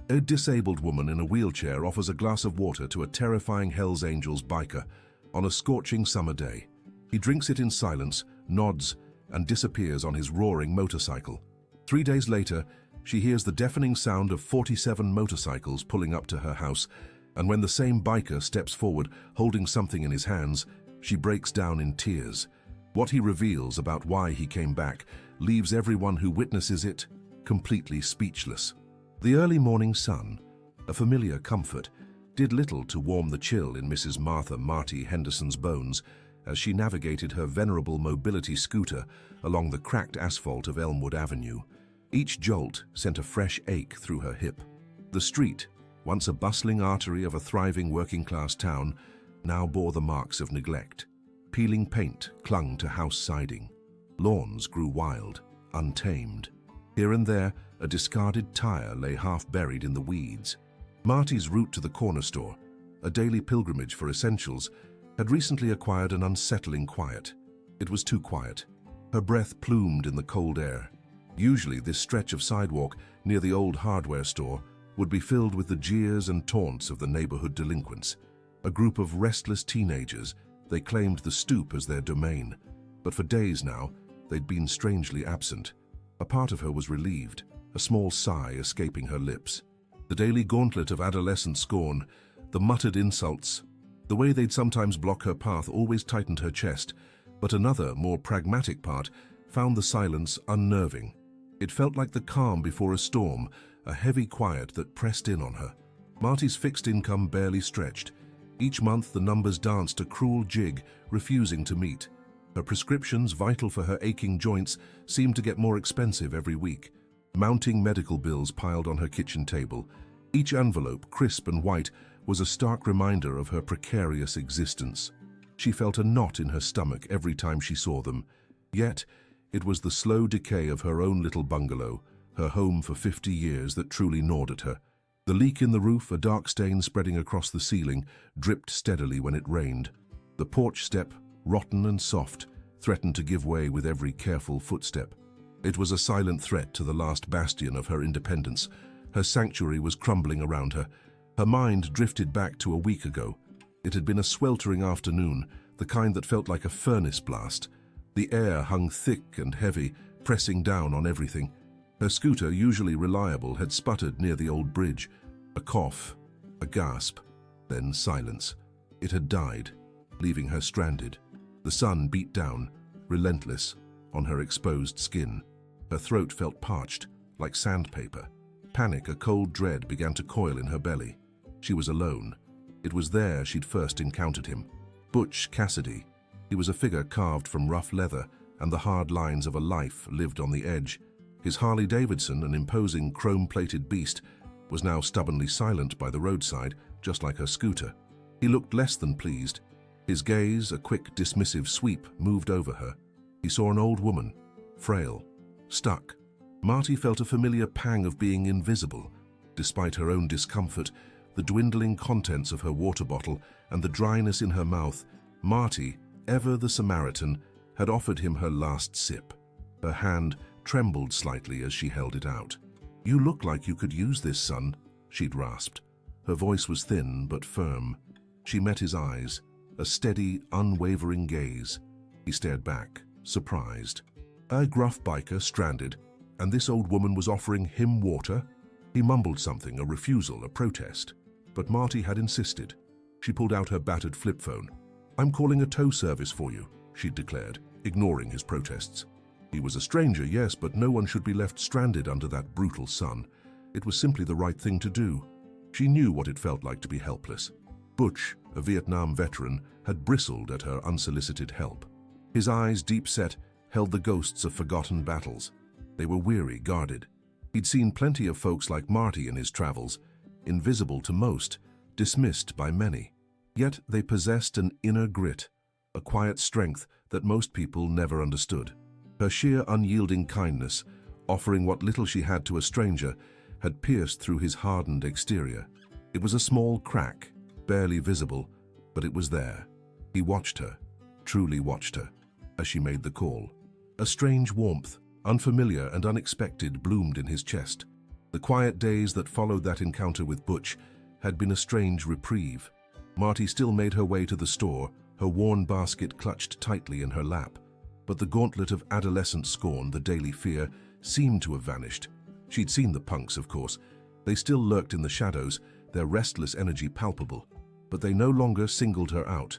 A disabled woman in a wheelchair offers a glass of water to a terrifying Hells Angels biker on a scorching summer day. He drinks it in silence, nods, and disappears on his roaring motorcycle. 3 days later, she hears the deafening sound of 47 motorcycles pulling up to her house, and when the same biker steps forward holding something in his hands, she breaks down in tears. What he reveals about why he came back leaves everyone who witnesses it completely speechless. The early morning sun, a familiar comfort, did little to warm the chill in Mrs. Martha Marty Henderson's bones as she navigated her venerable mobility scooter along the cracked asphalt of Elmwood Avenue. Each jolt sent a fresh ache through her hip. The street, once a bustling artery of a thriving working-class town, now bore the marks of neglect. Peeling paint clung to house siding. Lawns grew wild, untamed. Here and there, a discarded tire lay half-buried in the weeds. Marty's route to the corner store, a daily pilgrimage for essentials, had recently acquired an unsettling quiet. It was too quiet. Her breath plumed in the cold air. Usually, this stretch of sidewalk near the old hardware store would be filled with the jeers and taunts of the neighborhood delinquents. A group of restless teenagers, they claimed the stoop as their domain. But for days now, they'd been strangely absent. A part of her was relieved, a small sigh escaping her lips. The daily gauntlet of adolescent scorn, the muttered insults, the way they'd sometimes block her path always tightened her chest, but another, more pragmatic part found the silence unnerving. It felt like the calm before a storm, a heavy quiet that pressed in on her. Marty's fixed income barely stretched. Each month the numbers danced a cruel jig, refusing to meet. Her prescriptions, vital for her aching joints, seemed to get more expensive every week. Mounting medical bills piled on her kitchen table. Each envelope, crisp and white, was a stark reminder of her precarious existence. She felt a knot in her stomach every time she saw them. Yet, it was the slow decay of her own little bungalow, her home for 50 years, that truly gnawed at her. The leak in the roof, a dark stain spreading across the ceiling, dripped steadily when it rained. The porch step, rotten and soft, threatened to give way with every careful footstep. It was a silent threat to the last bastion of her independence. Her sanctuary was crumbling around her. Her mind drifted back to a week ago. It had been a sweltering afternoon, the kind that felt like a furnace blast. The air hung thick and heavy, pressing down on everything. Her scooter, usually reliable, had sputtered near the old bridge. A cough, a gasp, then silence. It had died, leaving her stranded. The sun beat down, relentless, on her exposed skin. Her throat felt parched, like sandpaper. Panic, a cold dread, began to coil in her belly. She was alone. It was there she'd first encountered him. Butch Cassidy. He was a figure carved from rough leather, and the hard lines of a life lived on the edge. His Harley-Davidson, an imposing chrome-plated beast, was now stubbornly silent by the roadside, just like her scooter. He looked less than pleased. His gaze, a quick, dismissive sweep, moved over her. He saw an old woman, frail, stuck. Marty felt a familiar pang of being invisible. Despite her own discomfort, the dwindling contents of her water bottle, and the dryness in her mouth, Marty, ever the Samaritan, had offered him her last sip. Her hand trembled slightly as she held it out. "You look like you could use this, son," she'd rasped. Her voice was thin but firm. She met his eyes, a steady, unwavering gaze. He stared back, surprised. A gruff biker stranded, and this old woman was offering him water? He mumbled something, a refusal, a protest. But Marty had insisted. She pulled out her battered flip phone. "I'm calling a tow service for you," she'd declared, ignoring his protests. He was a stranger, yes, but no one should be left stranded under that brutal sun. It was simply the right thing to do. She knew what it felt like to be helpless. Butch, a Vietnam veteran, had bristled at her unsolicited help. His eyes, deep-set, held the ghosts of forgotten battles. They were weary, guarded. He'd seen plenty of folks like Marty in his travels, invisible to most, dismissed by many. Yet they possessed an inner grit, a quiet strength that most people never understood. Her sheer unyielding kindness, offering what little she had to a stranger, had pierced through his hardened exterior. It was a small crack, barely visible, but it was there. He watched her, truly watched her, as she made the call. A strange warmth, unfamiliar and unexpected, bloomed in his chest. The quiet days that followed that encounter with Butch had been a strange reprieve. Marty still made her way to the store, her worn basket clutched tightly in her lap. But the gauntlet of adolescent scorn, the daily fear, seemed to have vanished. She'd seen the punks, of course. They still lurked in the shadows, their restless energy palpable. But they no longer singled her out.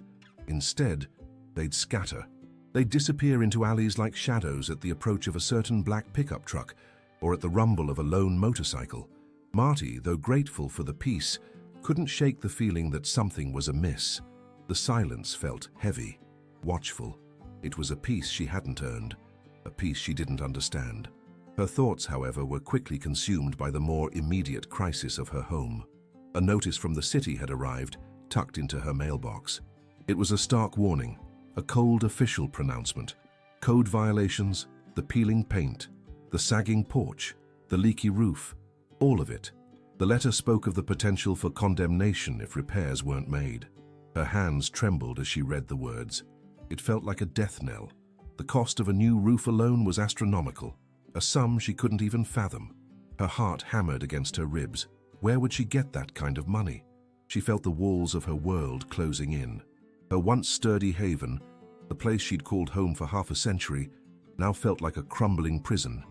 Instead, they'd scatter. They'd disappear into alleys like shadows at the approach of a certain black pickup truck or at the rumble of a lone motorcycle. Marty, though grateful for the peace, couldn't shake the feeling that something was amiss. The silence felt heavy, watchful. It was a peace she hadn't earned, a peace she didn't understand. Her thoughts, however, were quickly consumed by the more immediate crisis of her home. A notice from the city had arrived, tucked into her mailbox. It was a stark warning, a cold official pronouncement. Code violations, the peeling paint, the sagging porch, the leaky roof, all of it. The letter spoke of the potential for condemnation if repairs weren't made. Her hands trembled as she read the words. It felt like a death knell. The cost of a new roof alone was astronomical, a sum she couldn't even fathom. Her heart hammered against her ribs. Where would she get that kind of money? She felt the walls of her world closing in. Her once sturdy haven, the place she'd called home for half a century, now felt like a crumbling prison.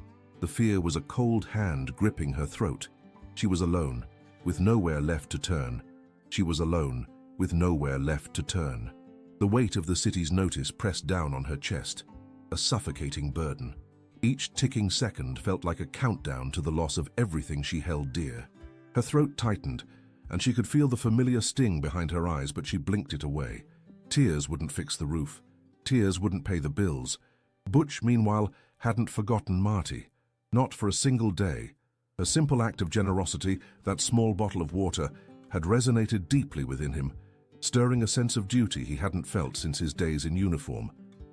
The fear was a cold hand gripping her throat. She was alone, with nowhere left to turn. She was alone, with nowhere left to turn. The weight of the city's notice pressed down on her chest, a suffocating burden. Each ticking second felt like a countdown to the loss of everything she held dear. Her throat tightened, and she could feel the familiar sting behind her eyes, but she blinked it away. Tears wouldn't fix the roof. Tears wouldn't pay the bills. Butch, meanwhile, hadn't forgotten Marty. Not for a single day. Her simple act of generosity, that small bottle of water, had resonated deeply within him, stirring a sense of duty he hadn't felt since his days in uniform,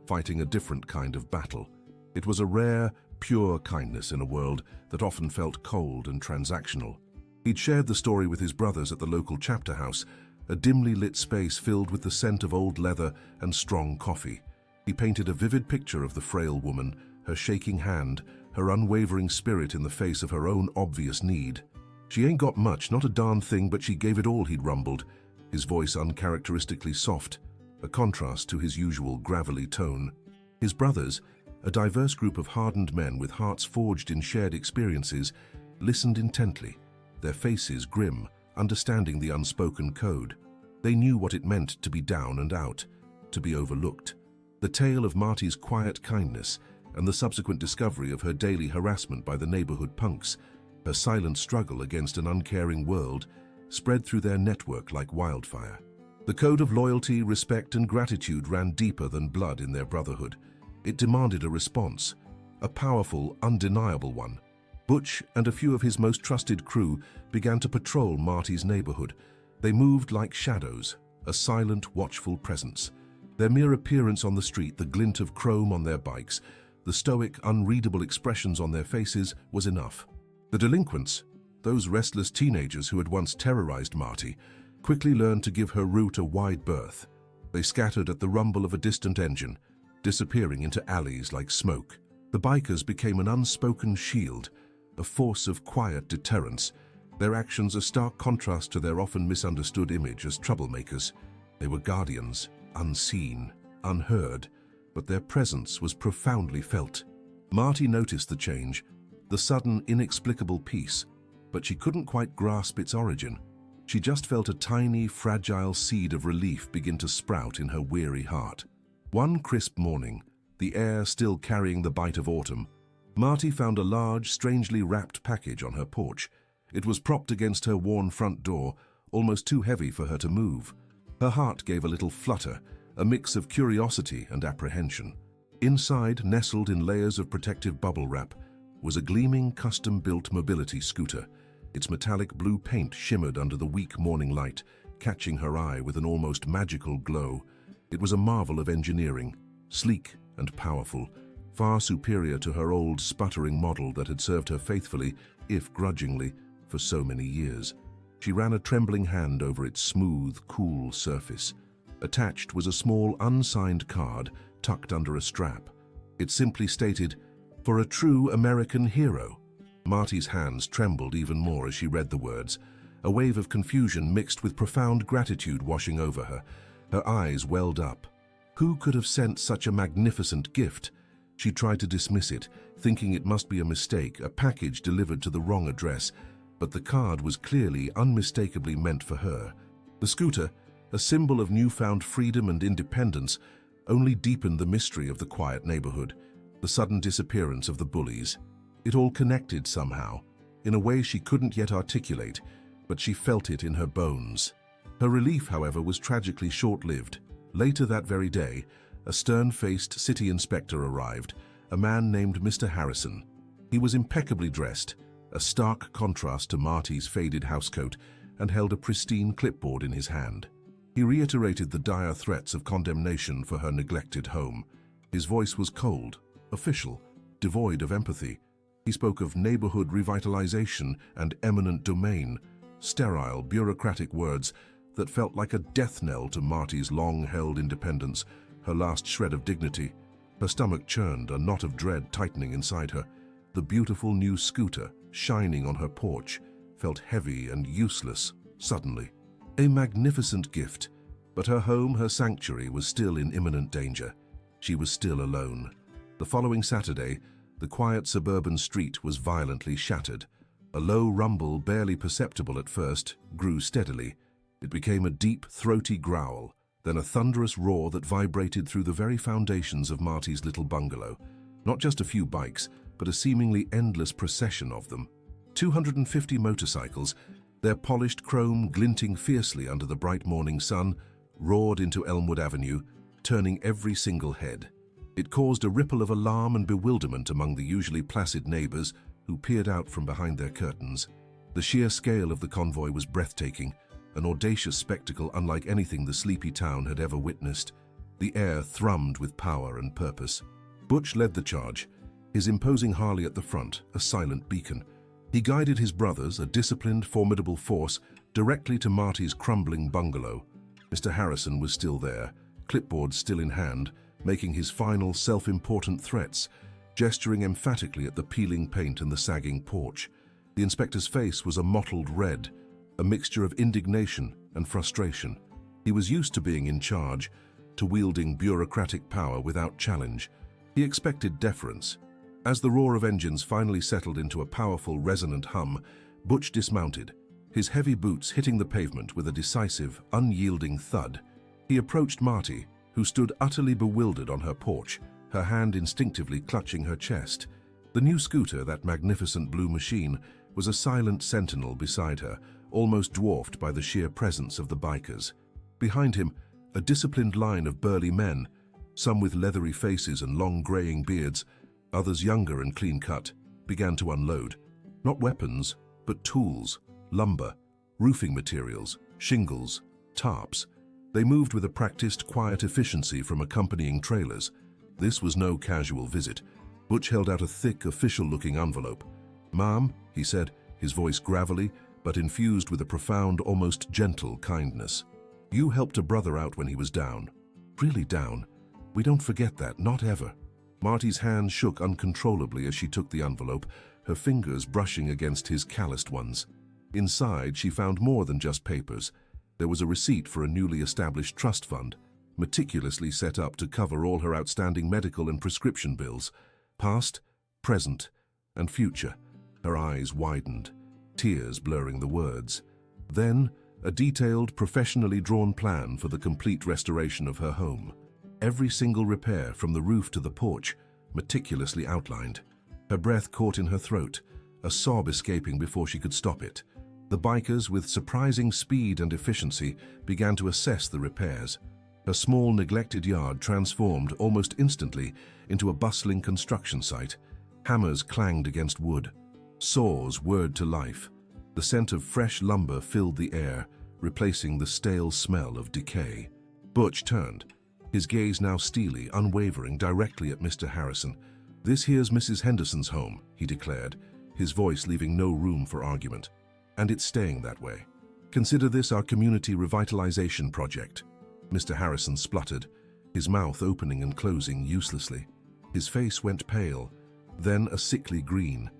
fighting a different kind of battle. It was a rare, pure kindness in a world that often felt cold and transactional. He'd shared the story with his brothers at the local chapter house, a dimly lit space filled with the scent of old leather and strong coffee. He painted a vivid picture of the frail woman, her shaking hand, her unwavering spirit in the face of her own obvious need. "She ain't got much, not a darn thing, but she gave it all," he'd rumbled, his voice uncharacteristically soft, a contrast to his usual gravelly tone. His brothers, a diverse group of hardened men with hearts forged in shared experiences, listened intently, their faces grim, understanding the unspoken code. They knew what it meant to be down and out, to be overlooked. The tale of Marty's quiet kindness and the subsequent discovery of her daily harassment by the neighborhood punks, her silent struggle against an uncaring world, spread through their network like wildfire. The code of loyalty, respect, and gratitude ran deeper than blood in their brotherhood. It demanded a response, a powerful, undeniable one. Butch and a few of his most trusted crew began to patrol Marty's neighborhood. They moved like shadows, a silent, watchful presence. Their mere appearance on the street, the glint of chrome on their bikes, the stoic, unreadable expressions on their faces was enough. The delinquents, those restless teenagers who had once terrorized Marty, quickly learned to give her route a wide berth. They scattered at the rumble of a distant engine, disappearing into alleys like smoke. The bikers became an unspoken shield, a force of quiet deterrence, their actions a stark contrast to their often misunderstood image as troublemakers. They were guardians, unseen, unheard, but their presence was profoundly felt. Marty noticed the change, the sudden, inexplicable peace, but she couldn't quite grasp its origin. She just felt a tiny, fragile seed of relief begin to sprout in her weary heart. One crisp morning, the air still carrying the bite of autumn, Marty found a large, strangely wrapped package on her porch. It was propped against her worn front door, almost too heavy for her to move. Her heart gave a little flutter, a mix of curiosity and apprehension. Inside, nestled in layers of protective bubble wrap, was a gleaming, custom-built mobility scooter. Its metallic blue paint shimmered under the weak morning light, catching her eye with an almost magical glow. It was a marvel of engineering, sleek and powerful, far superior to her old, sputtering model that had served her faithfully, if grudgingly, for so many years. She ran a trembling hand over its smooth, cool surface. Attached was a small, unsigned card tucked under a strap. It simply stated, "For a true American hero." Marty's hands trembled even more as she read the words, a wave of confusion mixed with profound gratitude washing over her. Her eyes welled up. Who could have sent such a magnificent gift? She tried to dismiss it, thinking it must be a mistake, a package delivered to the wrong address, but the card was clearly, unmistakably meant for her. The scooter, a symbol of newfound freedom and independence, only deepened the mystery of the quiet neighborhood, the sudden disappearance of the bullies. It all connected somehow, in a way she couldn't yet articulate, but she felt it in her bones. Her relief, however, was tragically short-lived. Later that very day, a stern-faced city inspector arrived, a man named Mr. Harrison. He was impeccably dressed, a stark contrast to Marty's faded housecoat, and held a pristine clipboard in his hand. He reiterated the dire threats of condemnation for her neglected home. His voice was cold, official, devoid of empathy. He spoke of neighborhood revitalization and eminent domain, sterile, bureaucratic words that felt like a death knell to Marty's long-held independence, her last shred of dignity. Her stomach churned, a knot of dread tightening inside her. The beautiful new scooter, shining on her porch, felt heavy and useless, suddenly. A magnificent gift, but her home, her sanctuary, was still in imminent danger. She was still alone. The following Saturday, the quiet suburban street was violently shattered. A low rumble, barely perceptible at first, grew steadily. It became a deep, throaty growl, then a thunderous roar that vibrated through the very foundations of Marty's little bungalow. Not just a few bikes, but a seemingly endless procession of them. 250 motorcycles, their polished chrome glinting fiercely under the bright morning sun, roared into Elmwood Avenue, turning every single head. It caused a ripple of alarm and bewilderment among the usually placid neighbors who peered out from behind their curtains. The sheer scale of the convoy was breathtaking, an audacious spectacle unlike anything the sleepy town had ever witnessed. The air thrummed with power and purpose. Butch led the charge, his imposing Harley at the front, a silent beacon. He guided his brothers, a disciplined, formidable force, directly to Marty's crumbling bungalow. Mr. Harrison was still there, clipboard still in hand, making his final self-important threats, gesturing emphatically at the peeling paint and the sagging porch. The inspector's face was a mottled red, a mixture of indignation and frustration. He was used to being in charge, to wielding bureaucratic power without challenge. He expected deference. As the roar of engines finally settled into a powerful, resonant hum, Butch dismounted, his heavy boots hitting the pavement with a decisive, unyielding thud. He approached Marty, who stood utterly bewildered on her porch, her hand instinctively clutching her chest. The new scooter, that magnificent blue machine, was a silent sentinel beside her, almost dwarfed by the sheer presence of the bikers. Behind him, a disciplined line of burly men, some with leathery faces and long graying beards, others younger and clean-cut, began to unload. Not weapons, but tools, lumber, roofing materials, shingles, tarps. They moved with a practiced, quiet efficiency from accompanying trailers. This was no casual visit. Butch held out a thick, official-looking envelope. "Ma'am," he said, his voice gravelly, but infused with a profound, almost gentle kindness. "You helped a brother out when he was down. Really down. We don't forget that, not ever." Marty's hand shook uncontrollably as she took the envelope, her fingers brushing against his calloused ones. Inside, she found more than just papers. There was a receipt for a newly established trust fund, meticulously set up to cover all her outstanding medical and prescription bills, past, present, and future. Her eyes widened, tears blurring the words. Then, a detailed, professionally drawn plan for the complete restoration of her home. Every single repair from the roof to the porch, meticulously outlined. Her breath caught in her throat, a sob escaping before she could stop it. The bikers, with surprising speed and efficiency, began to assess the repairs. Her small, neglected yard transformed almost instantly into a bustling construction site. Hammers clanged against wood. Saws whirred to life. The scent of fresh lumber filled the air, replacing the stale smell of decay. Butch turned, his gaze now steely, unwavering, directly at Mr. Harrison. "This here's Mrs. Henderson's home," he declared, his voice leaving no room for argument. "And it's staying that way. Consider this our community revitalization project." Mr. Harrison spluttered, his mouth opening and closing uselessly. His face went pale, then a sickly green.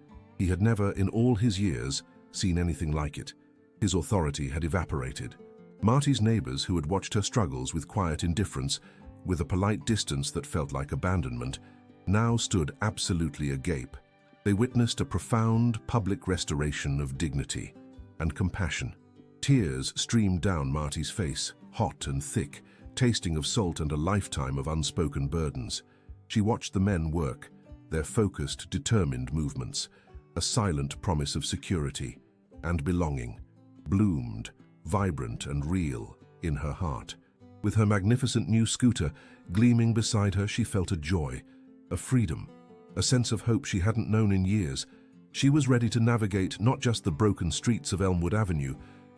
He had never, in all his years, seen anything like it. His authority had evaporated. Marty's neighbors, who had watched her struggles with quiet indifference, with a polite distance that felt like abandonment, now stood absolutely agape. They witnessed a profound public restoration of dignity and compassion. Tears streamed down Marty's face, hot and thick, tasting of salt and a lifetime of unspoken burdens. She watched the men work, their focused, determined movements. A silent promise of security and belonging bloomed, vibrant and real, in her heart. With her magnificent new scooter gleaming beside her, she felt a joy, a freedom, a sense of hope she hadn't known in years. She was ready to navigate not just the broken streets of Elmwood Avenue,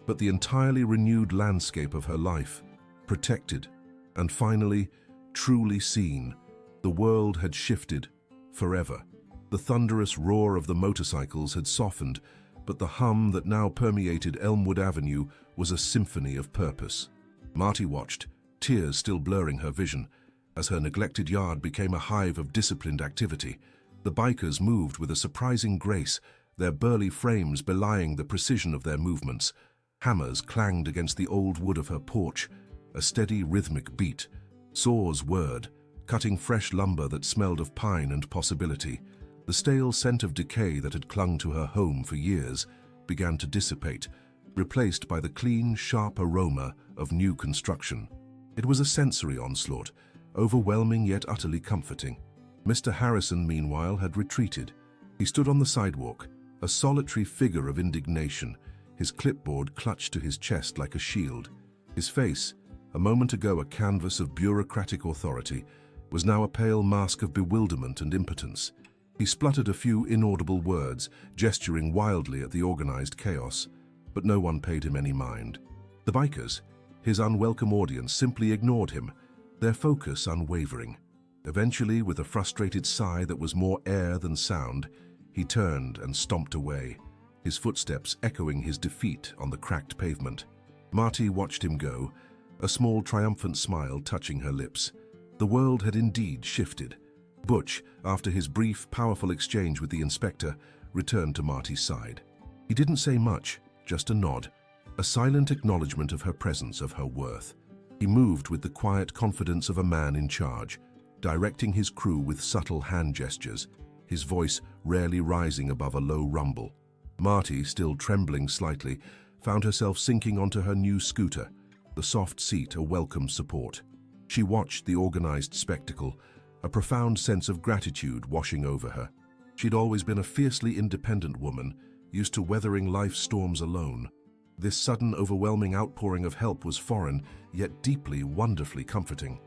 but the entirely renewed landscape of her life, protected, and finally, truly seen. The world had shifted forever. The thunderous roar of the motorcycles had softened, but the hum that now permeated Elmwood Avenue was a symphony of purpose. Marty watched, tears still blurring her vision, as her neglected yard became a hive of disciplined activity. The bikers moved with a surprising grace, their burly frames belying the precision of their movements. Hammers clanged against the old wood of her porch, a steady rhythmic beat. Saws whirred, cutting fresh lumber that smelled of pine and possibility. The stale scent of decay that had clung to her home for years began to dissipate, replaced by the clean, sharp aroma of new construction. It was a sensory onslaught, overwhelming yet utterly comforting. Mr. Harrison, meanwhile, had retreated. He stood on the sidewalk, a solitary figure of indignation, his clipboard clutched to his chest like a shield. His face, a moment ago a canvas of bureaucratic authority, was now a pale mask of bewilderment and impotence. He spluttered a few inaudible words, gesturing wildly at the organized chaos, but no one paid him any mind. The bikers, his unwelcome audience, simply ignored him, their focus unwavering. Eventually, with a frustrated sigh that was more air than sound, he turned and stomped away, his footsteps echoing his defeat on the cracked pavement. Marty watched him go, a small triumphant smile touching her lips. The world had indeed shifted. Butch, after his brief, powerful exchange with the inspector, returned to Marty's side. He didn't say much, just a nod, a silent acknowledgement of her presence, of her worth. He moved with the quiet confidence of a man in charge, directing his crew with subtle hand gestures, his voice rarely rising above a low rumble. Marty, still trembling slightly, found herself sinking onto her new scooter, the soft seat a welcome support. She watched the organized spectacle, a profound sense of gratitude washing over her. She'd always been a fiercely independent woman, used to weathering life's storms alone. This sudden, overwhelming outpouring of help was foreign, yet deeply, wonderfully comforting.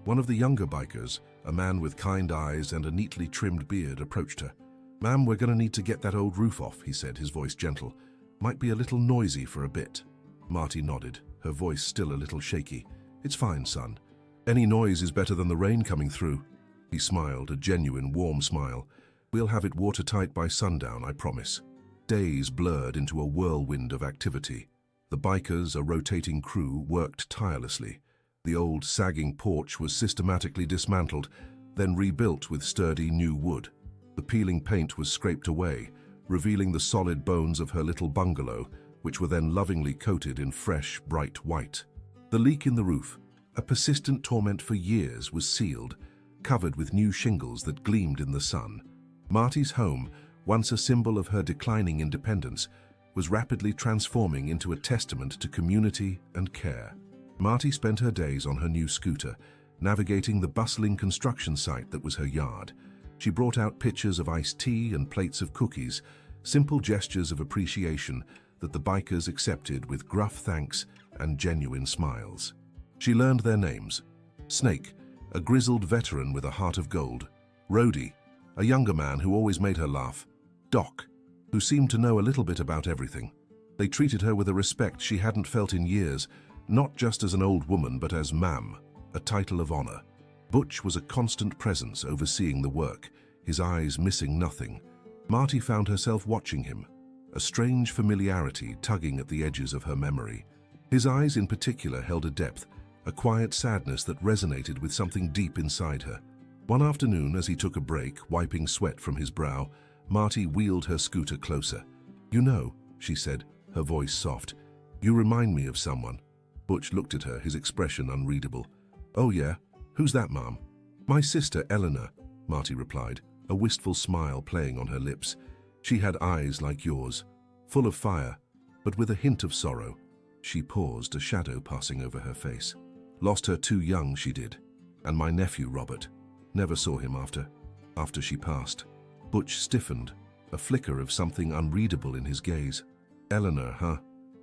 One of the younger bikers, a man with kind eyes and a neatly trimmed beard, approached her. "Ma'am, we're going to need to get that old roof off," he said, his voice gentle. "Might be a little noisy for a bit." Marty nodded, her voice still a little shaky. "It's fine, son. Any noise is better than the rain coming through." He smiled, a genuine, warm smile. "We'll have it watertight by sundown, I promise." Days blurred into a whirlwind of activity. The bikers, a rotating crew, worked tirelessly. The old, sagging porch was systematically dismantled, then rebuilt with sturdy new wood. The peeling paint was scraped away, revealing the solid bones of her little bungalow, which were then lovingly coated in fresh, bright white. The leak in the roof, a persistent torment for years, was sealed, covered with new shingles that gleamed in the sun. Marty's home, once a symbol of her declining independence, was rapidly transforming into a testament to community and care. Marty spent her days on her new scooter, navigating the bustling construction site that was her yard. She brought out pitchers of iced tea and plates of cookies, simple gestures of appreciation that the bikers accepted with gruff thanks and genuine smiles. She learned their names. Snake, a grizzled veteran with a heart of gold. Rhodey, a younger man who always made her laugh. Doc, who seemed to know a little bit about everything. They treated her with a respect she hadn't felt in years, not just as an old woman but as ma'am, a title of honor. Butch was a constant presence overseeing the work, his eyes missing nothing. Marty found herself watching him, a strange familiarity tugging at the edges of her memory. His eyes in particular held a depth, a quiet sadness that resonated with something deep inside her. One afternoon, as he took a break, wiping sweat from his brow, Marty wheeled her scooter closer. "You know," she said, her voice soft, "you remind me of someone." Butch looked at her, his expression unreadable. "Oh yeah? Who's that, Mom?" "My sister, Eleanor," Marty replied, a wistful smile playing on her lips. She had eyes like yours, full of fire, but with a hint of sorrow. She paused, a shadow passing over her face. "Lost her too young, she did. And my nephew, Robert. Never saw him after she passed." Butch stiffened, a flicker of something unreadable in his gaze. "Eleanor, huh?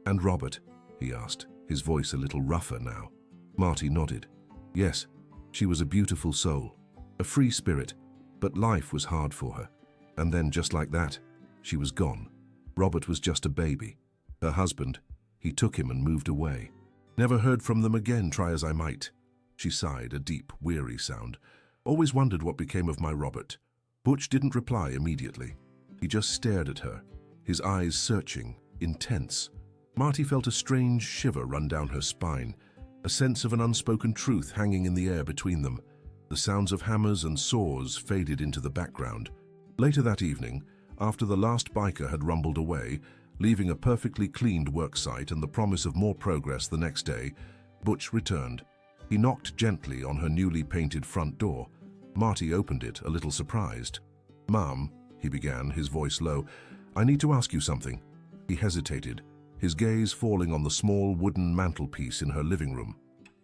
And Robert?" he asked, his voice a little rougher now. Marty nodded. "Yes, she was a beautiful soul, a free spirit, but life was hard for her. And then, just like that, she was gone. Robert was just a baby. Her husband, he took him and moved away. Never heard from them again, try as I might." She sighed, a deep, weary sound. "Always wondered what became of my Robert." Butch didn't reply immediately. He just stared at her, his eyes searching, intense. Marty felt a strange shiver run down her spine, a sense of an unspoken truth hanging in the air between them. The sounds of hammers and saws faded into the background. Later that evening, after the last biker had rumbled away, leaving a perfectly cleaned work site and the promise of more progress the next day, Butch returned. He knocked gently on her newly painted front door. Marty opened it, a little surprised. "Mom," he began, his voice low, "I need to ask you something." He hesitated, his gaze falling on the small wooden mantelpiece in her living room.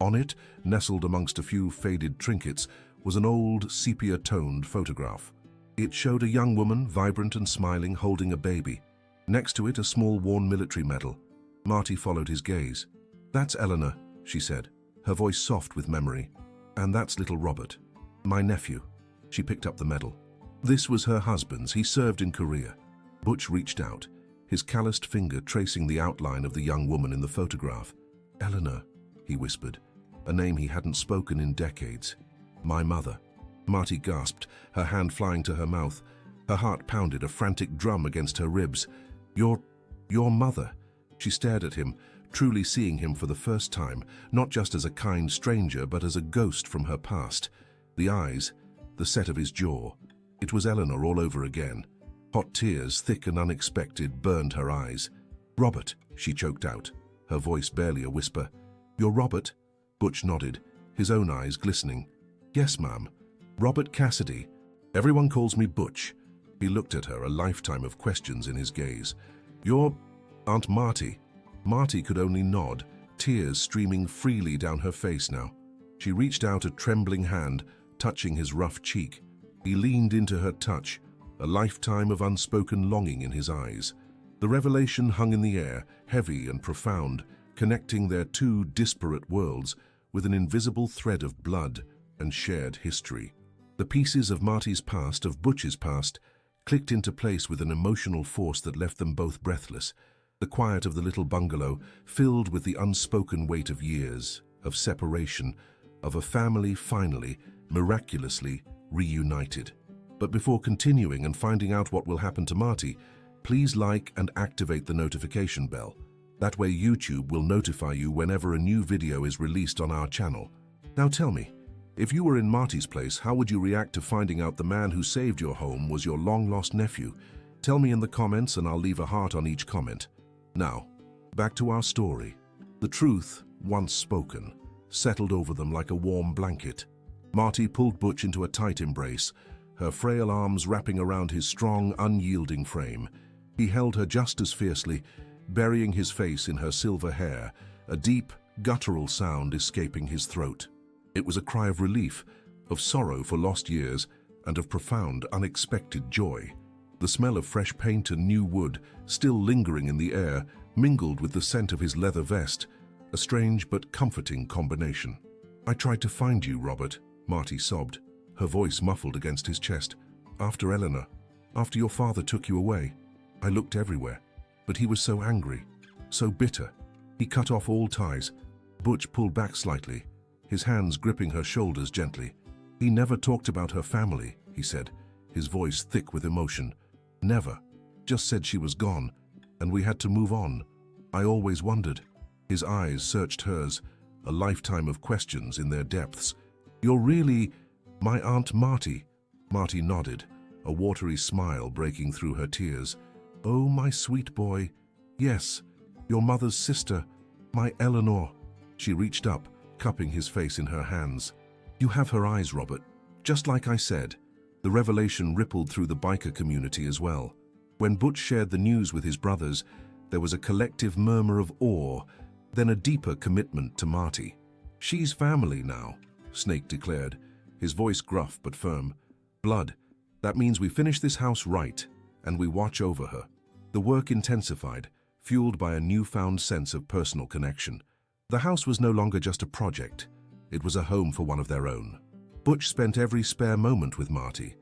On it, nestled amongst a few faded trinkets, was an old, sepia-toned photograph. It showed a young woman, vibrant and smiling, holding a baby. Next to it, a small worn military medal. Marty followed his gaze. "That's Eleanor," she said, her voice soft with memory. "And that's little Robert, my nephew." She picked up the medal. This was her husband's. He served in Korea. Butch reached out, his calloused finger tracing the outline of the young woman in the photograph. "Eleanor," he whispered, a name he hadn't spoken in decades. "My mother." Marty gasped, her hand flying to her mouth. Her heart pounded, a frantic drum against her ribs. Your mother." She stared at him, truly seeing him for the first time, not just as a kind stranger, but as a ghost from her past. The eyes, the set of his jaw. It was Eleanor all over again. Hot tears, thick and unexpected, burned her eyes. "Robert," she choked out, her voice barely a whisper. "You're Robert?" Butch nodded, his own eyes glistening. "Yes, ma'am. Robert Cassidy. Everyone calls me Butch." He looked at her, a lifetime of questions in his gaze. "You're Aunt Marty." Marty could only nod, tears streaming freely down her face now. She reached out a trembling hand, touching his rough cheek. He leaned into her touch, a lifetime of unspoken longing in his eyes. The revelation hung in the air, heavy and profound, connecting their two disparate worlds with an invisible thread of blood and shared history. The pieces of Marty's past, of Butch's past, clicked into place with an emotional force that left them both breathless. The quiet of the little bungalow filled with the unspoken weight of years, of separation, of a family finally, miraculously reunited. But before continuing and finding out what will happen to Marty, please like and activate the notification bell. That way YouTube will notify you whenever a new video is released on our channel. Now tell me, if you were in Marty's place, how would you react to finding out the man who saved your home was your long-lost nephew? Tell me in the comments and I'll leave a heart on each comment. Now, back to our story. The truth, once spoken, settled over them like a warm blanket. Marty pulled Butch into a tight embrace, her frail arms wrapping around his strong, unyielding frame. He held her just as fiercely, burying his face in her silver hair, a deep, guttural sound escaping his throat. It was a cry of relief, of sorrow for lost years, and of profound, unexpected joy. The smell of fresh paint and new wood, still lingering in the air, mingled with the scent of his leather vest, a strange but comforting combination. "I tried to find you, Robert," Marty sobbed, her voice muffled against his chest. "After Eleanor, after your father took you away, I looked everywhere, but he was so angry, so bitter. He cut off all ties." Butch pulled back slightly, his hands gripping her shoulders gently. "He never talked about her family," he said, his voice thick with emotion. "Never. Just said she was gone, and we had to move on. I always wondered." His eyes searched hers, a lifetime of questions in their depths. "You're really my Aunt Marty?" Marty nodded, a watery smile breaking through her tears. "Oh, my sweet boy. Yes, your mother's sister, my Eleanor." She reached up, cupping his face in her hands. "You have her eyes, Robert. Just like I said." The revelation rippled through the biker community as well. When Butch shared the news with his brothers, there was a collective murmur of awe, then a deeper commitment to Marty. "She's family now," Snake declared, his voice gruff but firm. "Blood, that means we finish this house right, and we watch over her." The work intensified, fueled by a newfound sense of personal connection. The house was no longer just a project. It was a home for one of their own. Butch spent every spare moment with Marty.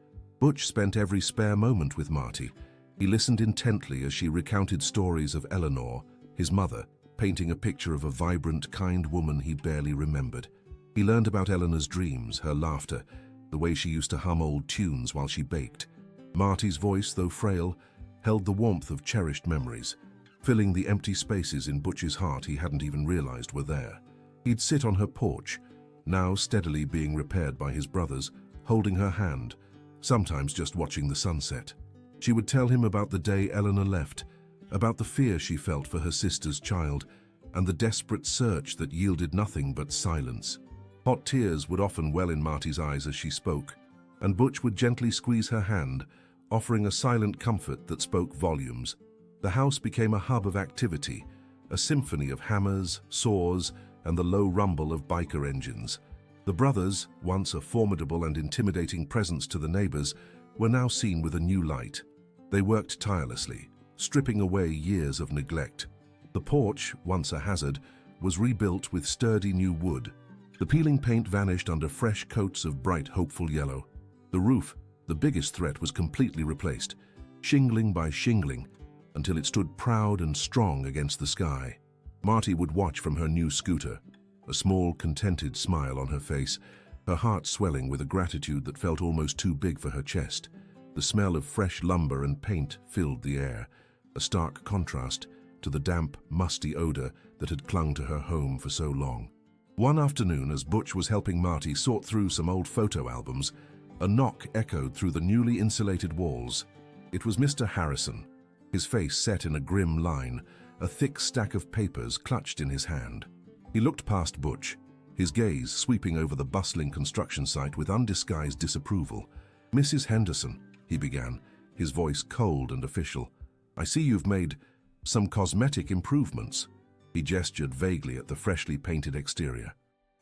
He listened intently as she recounted stories of Eleanor, his mother, painting a picture of a vibrant, kind woman he barely remembered. He learned about Eleanor's dreams, her laughter, the way she used to hum old tunes while she baked. Marty's voice, though frail, held the warmth of cherished memories, filling the empty spaces in Butch's heart he hadn't even realized were there. He'd sit on her porch, now steadily being repaired by his brothers, holding her hand, sometimes just watching the sunset. She would tell him about the day Eleanor left, about the fear she felt for her sister's child, and the desperate search that yielded nothing but silence. Hot tears would often well in Marty's eyes as she spoke, and Butch would gently squeeze her hand, offering a silent comfort that spoke volumes. The house became a hub of activity, a symphony of hammers, saws, and the low rumble of biker engines. The brothers, once a formidable and intimidating presence to the neighbors, were now seen with a new light. They worked tirelessly, stripping away years of neglect. The porch, once a hazard, was rebuilt with sturdy new wood. The peeling paint vanished under fresh coats of bright, hopeful yellow. The roof, the biggest threat, was completely replaced, shingling by shingling, until it stood proud and strong against the sky. Marty would watch from her new scooter, a small, contented smile on her face, her heart swelling with a gratitude that felt almost too big for her chest. The smell of fresh lumber and paint filled the air, a stark contrast to the damp, musty odor that had clung to her home for so long. One afternoon, as Butch was helping Marty sort through some old photo albums, a knock echoed through the newly insulated walls. It was Mr. Harrison, his face set in a grim line, a thick stack of papers clutched in his hand. He looked past Butch, his gaze sweeping over the bustling construction site with undisguised disapproval. "Mrs. Henderson," he began, his voice cold and official, "I see you've made some cosmetic improvements." He gestured vaguely at the freshly painted exterior.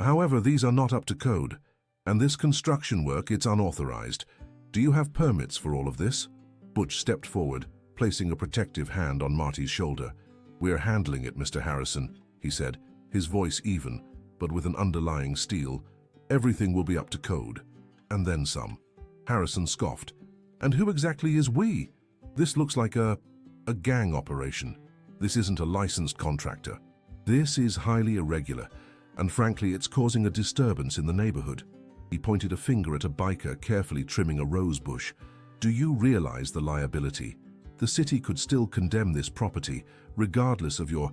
"However, these are not up to code, and this construction work, it's unauthorized. Do you have permits for all of this?" Butch stepped forward, placing a protective hand on Marty's shoulder. "We're handling it, Mr. Harrison," he said, his voice even, but with an underlying steel. "Everything will be up to code, and then some." Harrison scoffed. "And who exactly is we? This looks like a gang operation. This isn't a licensed contractor. This is highly irregular, and frankly, it's causing a disturbance in the neighborhood." He pointed a finger at a biker carefully trimming a rose bush. "Do you realize the liability? The city could still condemn this property, regardless of your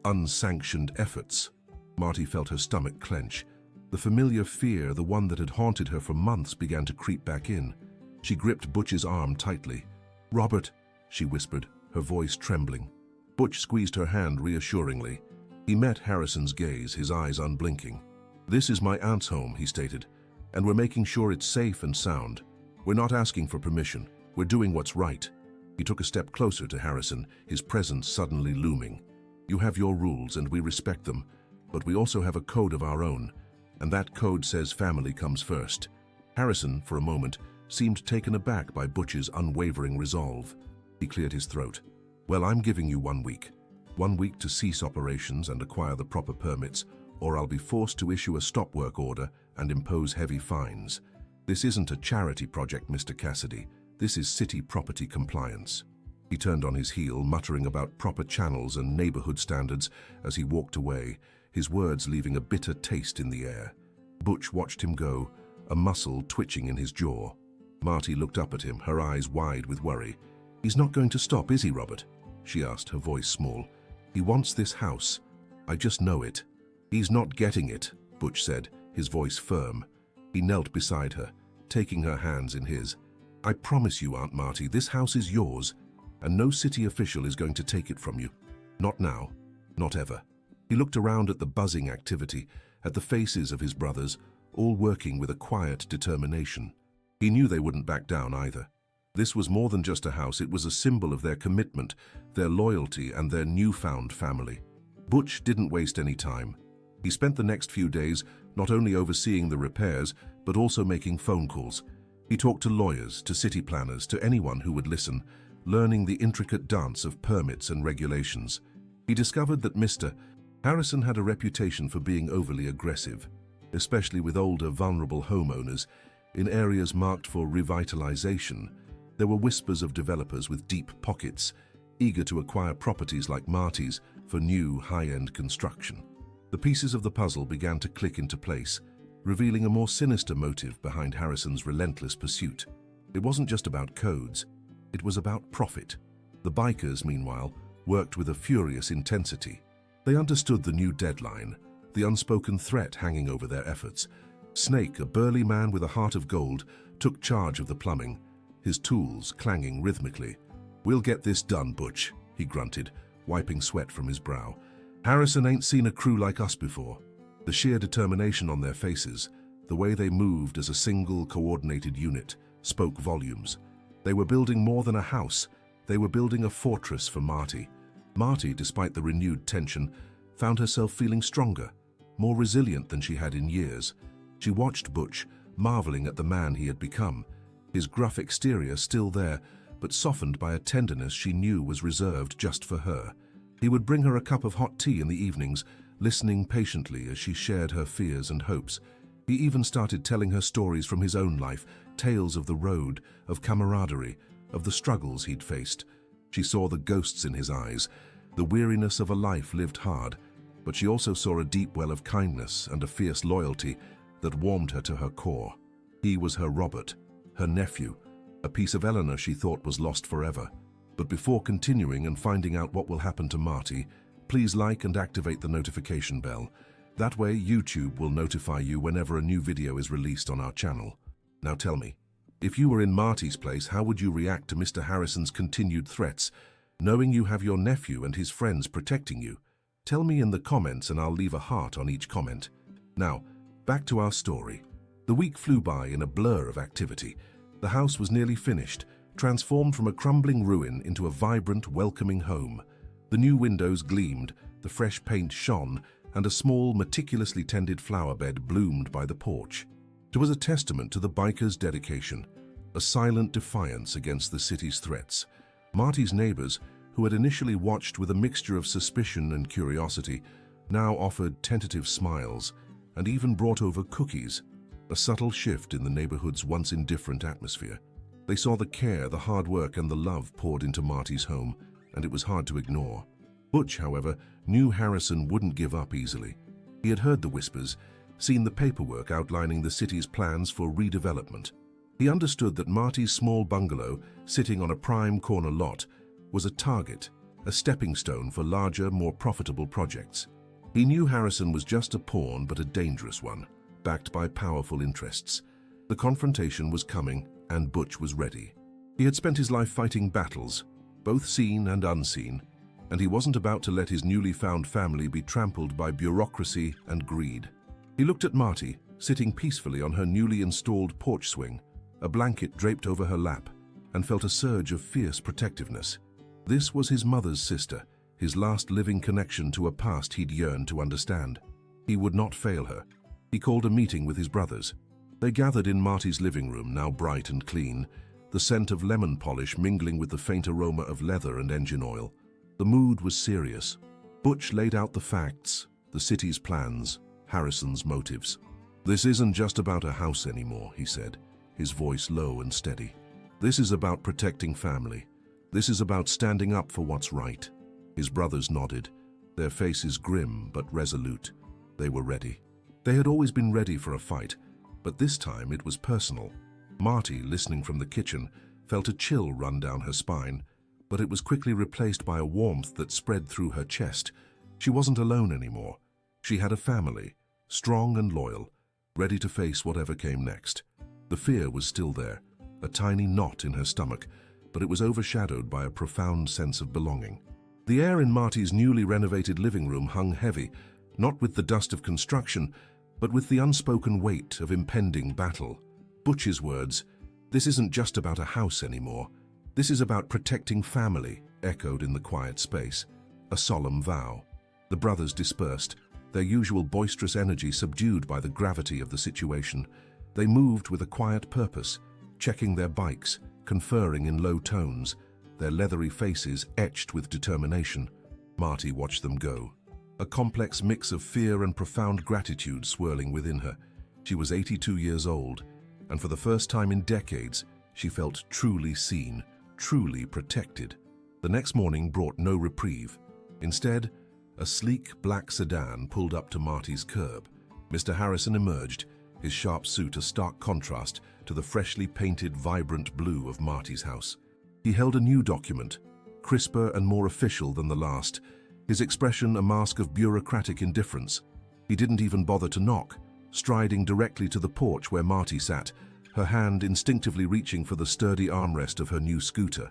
unsanctioned efforts." Marty felt her stomach clench. The familiar fear, the one that had haunted her for months, began to creep back in. She gripped Butch's arm tightly. "Robert," she whispered, her voice trembling. Butch squeezed her hand reassuringly. He met Harrison's gaze, his eyes unblinking. "This is my aunt's home," he stated, "and we're making sure it's safe and sound. We're not asking for permission. We're doing what's right." He took a step closer to Harrison, his presence suddenly looming. "You have your rules, and we respect them, but we also have a code of our own, and that code says family comes first." Harrison, for a moment, seemed taken aback by Butch's unwavering resolve. He cleared his throat. "Well, I'm giving you 1 week. 1 week to cease operations and acquire the proper permits, or I'll be forced to issue a stop work order and impose heavy fines. This isn't a charity project, Mr. Cassidy. This is city property compliance." He turned on his heel, muttering about proper channels and neighborhood standards as he walked away, his words leaving a bitter taste in the air. Butch watched him go, a muscle twitching in his jaw. Marty looked up at him, her eyes wide with worry. "He's not going to stop, is he, Robert?" she asked, her voice small. "He wants this house. I just know it." "He's not getting it," Butch said, his voice firm. He knelt beside her, taking her hands in his. I promise you, Aunt Marty, this house is yours, and no city official is going to take it from you. Not now, not ever. He looked around at the buzzing activity, at the faces of his brothers, all working with a quiet determination. He knew they wouldn't back down either. This was more than just a house, it was a symbol of their commitment, their loyalty, and their newfound family. Butch didn't waste any time. He spent the next few days not only overseeing the repairs, but also making phone calls. He talked to lawyers, to city planners, to anyone who would listen, learning the intricate dance of permits and regulations. He discovered that Mr. Harrison had a reputation for being overly aggressive, especially with older, vulnerable homeowners. In areas marked for revitalization, there were whispers of developers with deep pockets, eager to acquire properties like Marty's for new, high-end construction. The pieces of the puzzle began to click into place, revealing a more sinister motive behind Harrison's relentless pursuit. It wasn't just about codes, it was about profit. The bikers, meanwhile, worked with a furious intensity. They understood the new deadline, the unspoken threat hanging over their efforts. Snake, a burly man with a heart of gold, took charge of the plumbing, his tools clanging rhythmically. "We'll get this done, Butch," he grunted, wiping sweat from his brow. "Harrison ain't seen a crew like us before." The sheer determination on their faces, the way they moved as a single, coordinated unit, spoke volumes. They were building more than a house, they were building a fortress for Marty. Marty, despite the renewed tension, found herself feeling stronger, more resilient than she had in years. She watched Butch, marveling at the man he had become, his gruff exterior still there, but softened by a tenderness she knew was reserved just for her. He would bring her a cup of hot tea in the evenings, listening patiently as she shared her fears and hopes. He even started telling her stories from his own life, tales of the road, of camaraderie, of the struggles he'd faced. She saw the ghosts in his eyes, the weariness of a life lived hard, but she also saw a deep well of kindness and a fierce loyalty that warmed her to her core. He was her Robert, her nephew, a piece of Eleanor she thought was lost forever. But before continuing and finding out what will happen to Marty, please like and activate the notification bell. That way YouTube will notify you whenever a new video is released on our channel. Now tell me, if you were in Marty's place, how would you react to Mr. Harrison's continued threats, knowing you have your nephew and his friends protecting you? Tell me in the comments and I'll leave a heart on each comment. Now, back to our story. The week flew by in a blur of activity. The house was nearly finished, transformed from a crumbling ruin into a vibrant, welcoming home. The new windows gleamed, the fresh paint shone, and a small, meticulously tended flower bed bloomed by the porch. It was a testament to the bikers' dedication, a silent defiance against the city's threats. Marty's neighbors, who had initially watched with a mixture of suspicion and curiosity, now offered tentative smiles and even brought over cookies, a subtle shift in the neighborhood's once indifferent atmosphere. They saw the care, the hard work, and the love poured into Marty's home, and it was hard to ignore. Butch, however, knew Harrison wouldn't give up easily. He had heard the whispers, seen the paperwork outlining the city's plans for redevelopment. He understood that Marty's small bungalow, sitting on a prime corner lot, was a target, a stepping stone for larger, more profitable projects. He knew Harrison was just a pawn, but a dangerous one, backed by powerful interests. The confrontation was coming, and Butch was ready. He had spent his life fighting battles, both seen and unseen, and he wasn't about to let his newly found family be trampled by bureaucracy and greed. He looked at Marty, sitting peacefully on her newly installed porch swing, a blanket draped over her lap, and felt a surge of fierce protectiveness. This was his mother's sister, his last living connection to a past he'd yearned to understand. He would not fail her. He called a meeting with his brothers. They gathered in Marty's living room, now bright and clean, the scent of lemon polish mingling with the faint aroma of leather and engine oil. The mood was serious. Butch laid out the facts, the city's plans, Harrison's motives. "This isn't just about a house anymore," he said, his voice low and steady. "This is about protecting family. This is about standing up for what's right." His brothers nodded, their faces grim but resolute. They were ready. They had always been ready for a fight, but this time it was personal. Marty, listening from the kitchen, felt a chill run down her spine, but it was quickly replaced by a warmth that spread through her chest. She wasn't alone anymore. She had a family, strong and loyal, ready to face whatever came next. The fear was still there, a tiny knot in her stomach, but it was overshadowed by a profound sense of belonging. The air in Marty's newly renovated living room hung heavy, not with the dust of construction, but with the unspoken weight of impending battle. Butch's words, "This isn't just about a house anymore. This is about protecting family," echoed in the quiet space. A solemn vow. The brothers dispersed, their usual boisterous energy subdued by the gravity of the situation. They moved with a quiet purpose, checking their bikes, conferring in low tones, their leathery faces etched with determination. Marty watched them go, a complex mix of fear and profound gratitude swirling within her. She was 82 years old, and for the first time in decades, she felt truly seen, truly protected. The next morning brought no reprieve. Instead, a sleek black sedan pulled up to Marty's curb. Mr. Harrison emerged, his sharp suit a stark contrast to the freshly painted, vibrant blue of Marty's house. He held a new document, crisper and more official than the last, his expression a mask of bureaucratic indifference. He didn't even bother to knock, striding directly to the porch where Marty sat, her hand instinctively reaching for the sturdy armrest of her new scooter.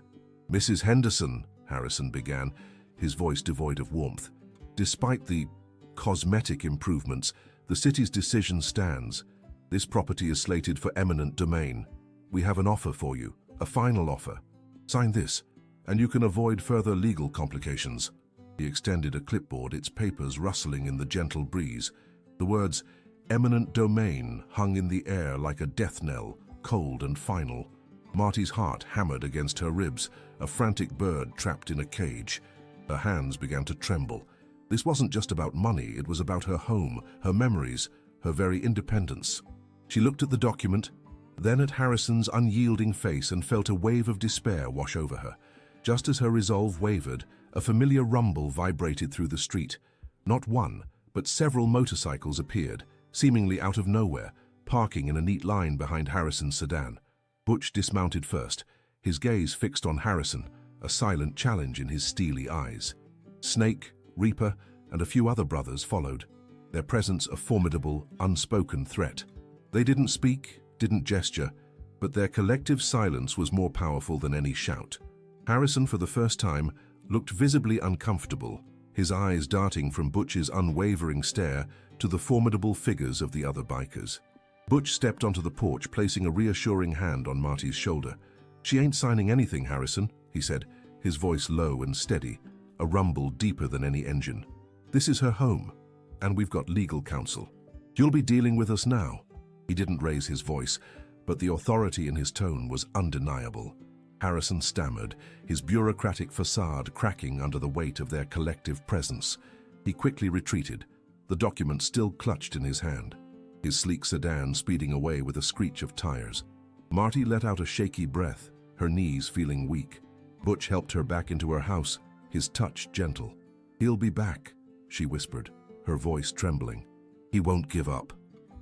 "Mrs. Henderson," Harrison began, his voice devoid of warmth. "Despite the cosmetic improvements, the city's decision stands. This property is slated for eminent domain. We have an offer for you, a final offer. Sign this, and you can avoid further legal complications." He extended a clipboard, its papers rustling in the gentle breeze. The words, "eminent domain," hung in the air like a death knell, cold and final. Marty's heart hammered against her ribs, a frantic bird trapped in a cage. Her hands began to tremble. This wasn't just about money, it was about her home, her memories, her very independence. She looked at the document, then at Harrison's unyielding face and felt a wave of despair wash over her. Just as her resolve wavered, a familiar rumble vibrated through the street. Not one, but several motorcycles appeared, seemingly out of nowhere, parking in a neat line behind Harrison's sedan. Butch dismounted first, his gaze fixed on Harrison, a silent challenge in his steely eyes. Snake, Reaper, and a few other brothers followed, their presence a formidable, unspoken threat. They didn't speak, didn't gesture, but their collective silence was more powerful than any shout. Harrison, for the first time, looked visibly uncomfortable, his eyes darting from Butch's unwavering stare to the formidable figures of the other bikers. Butch stepped onto the porch, placing a reassuring hand on Marty's shoulder. "She ain't signing anything, Harrison," he said, his voice low and steady, a rumble deeper than any engine. "This is her home, and we've got legal counsel. You'll be dealing with us now." He didn't raise his voice, but the authority in his tone was undeniable. Harrison stammered, his bureaucratic facade cracking under the weight of their collective presence. He quickly retreated, the document still clutched in his hand, his sleek sedan speeding away with a screech of tires. Marty let out a shaky breath, her knees feeling weak. Butch helped her back into her house, his touch gentle. "He'll be back," she whispered, her voice trembling. "He won't give up."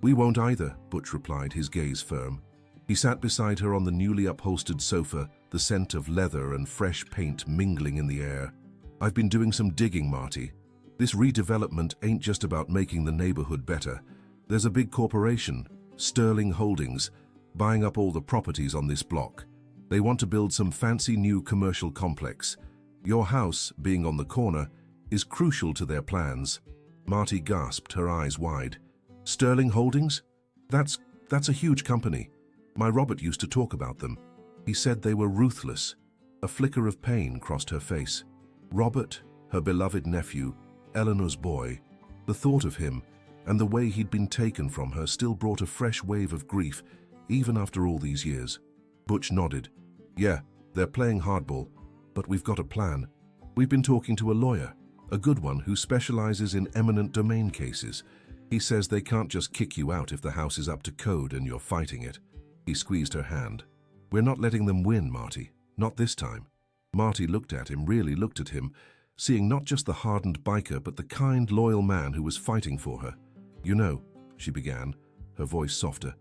"We won't either," Butch replied, his gaze firm. He sat beside her on the newly upholstered sofa, the scent of leather and fresh paint mingling in the air. "I've been doing some digging, Marty. This redevelopment ain't just about making the neighborhood better. There's a big corporation, Sterling Holdings, buying up all the properties on this block. They want to build some fancy new commercial complex. Your house, being on the corner, is crucial to their plans." Marty gasped, her eyes wide. "Sterling Holdings? That's a huge company. My Robert used to talk about them. He said they were ruthless." A flicker of pain crossed her face. Robert, her beloved nephew, Eleanor's boy. The thought of him, and the way he'd been taken from her, still brought a fresh wave of grief, even after all these years. Butch nodded. "Yeah, they're playing hardball, but we've got a plan. We've been talking to a lawyer, a good one who specializes in eminent domain cases. He says they can't just kick you out if the house is up to code and you're fighting it." He squeezed her hand. "We're not letting them win, Marty. Not this time." Marty looked at him, really looked at him, seeing not just the hardened biker, but the kind, loyal man who was fighting for her. "You know," she began, her voice softer,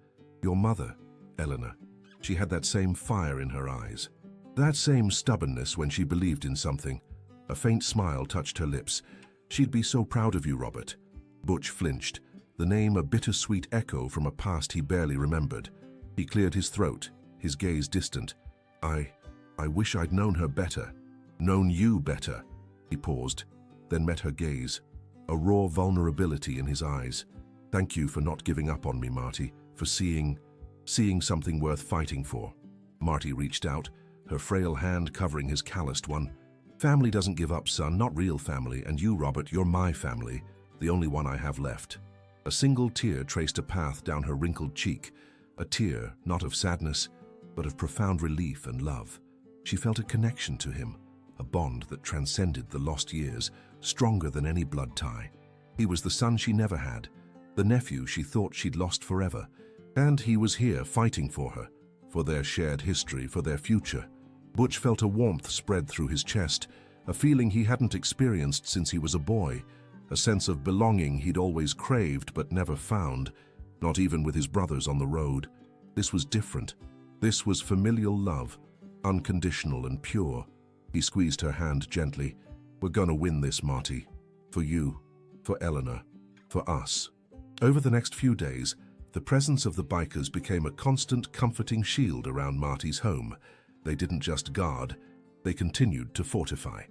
"your mother, Eleanor, she had that same fire in her eyes. That same stubbornness when she believed in something." A faint smile touched her lips. "She'd be so proud of you, Robert." Butch flinched, the name a bittersweet echo from a past he barely remembered. He cleared his throat. his gaze distant. I wish I'd known her better. Known you better." He paused, then met her gaze, a raw vulnerability in his eyes. "Thank you for not giving up on me, Marty, for seeing something worth fighting for." Marty reached out, her frail hand covering his calloused one. "Family doesn't give up, son, not real family, and you, Robert, you're my family, the only one I have left." A single tear traced a path down her wrinkled cheek, a tear not of sadness, but of profound relief and love. She felt a connection to him, a bond that transcended the lost years, stronger than any blood tie. He was the son she never had, the nephew she thought she'd lost forever, and he was here fighting for her, for their shared history, for their future. Butch felt a warmth spread through his chest, a feeling he hadn't experienced since he was a boy, a sense of belonging he'd always craved but never found, not even with his brothers on the road. This was different. This was familial love, unconditional and pure. He squeezed her hand gently. "We're gonna win this, Marty. For you, for Eleanor, for us." Over the next few days, the presence of the bikers became a constant, comforting shield around Marty's home. They didn't just guard, they continued to fortify.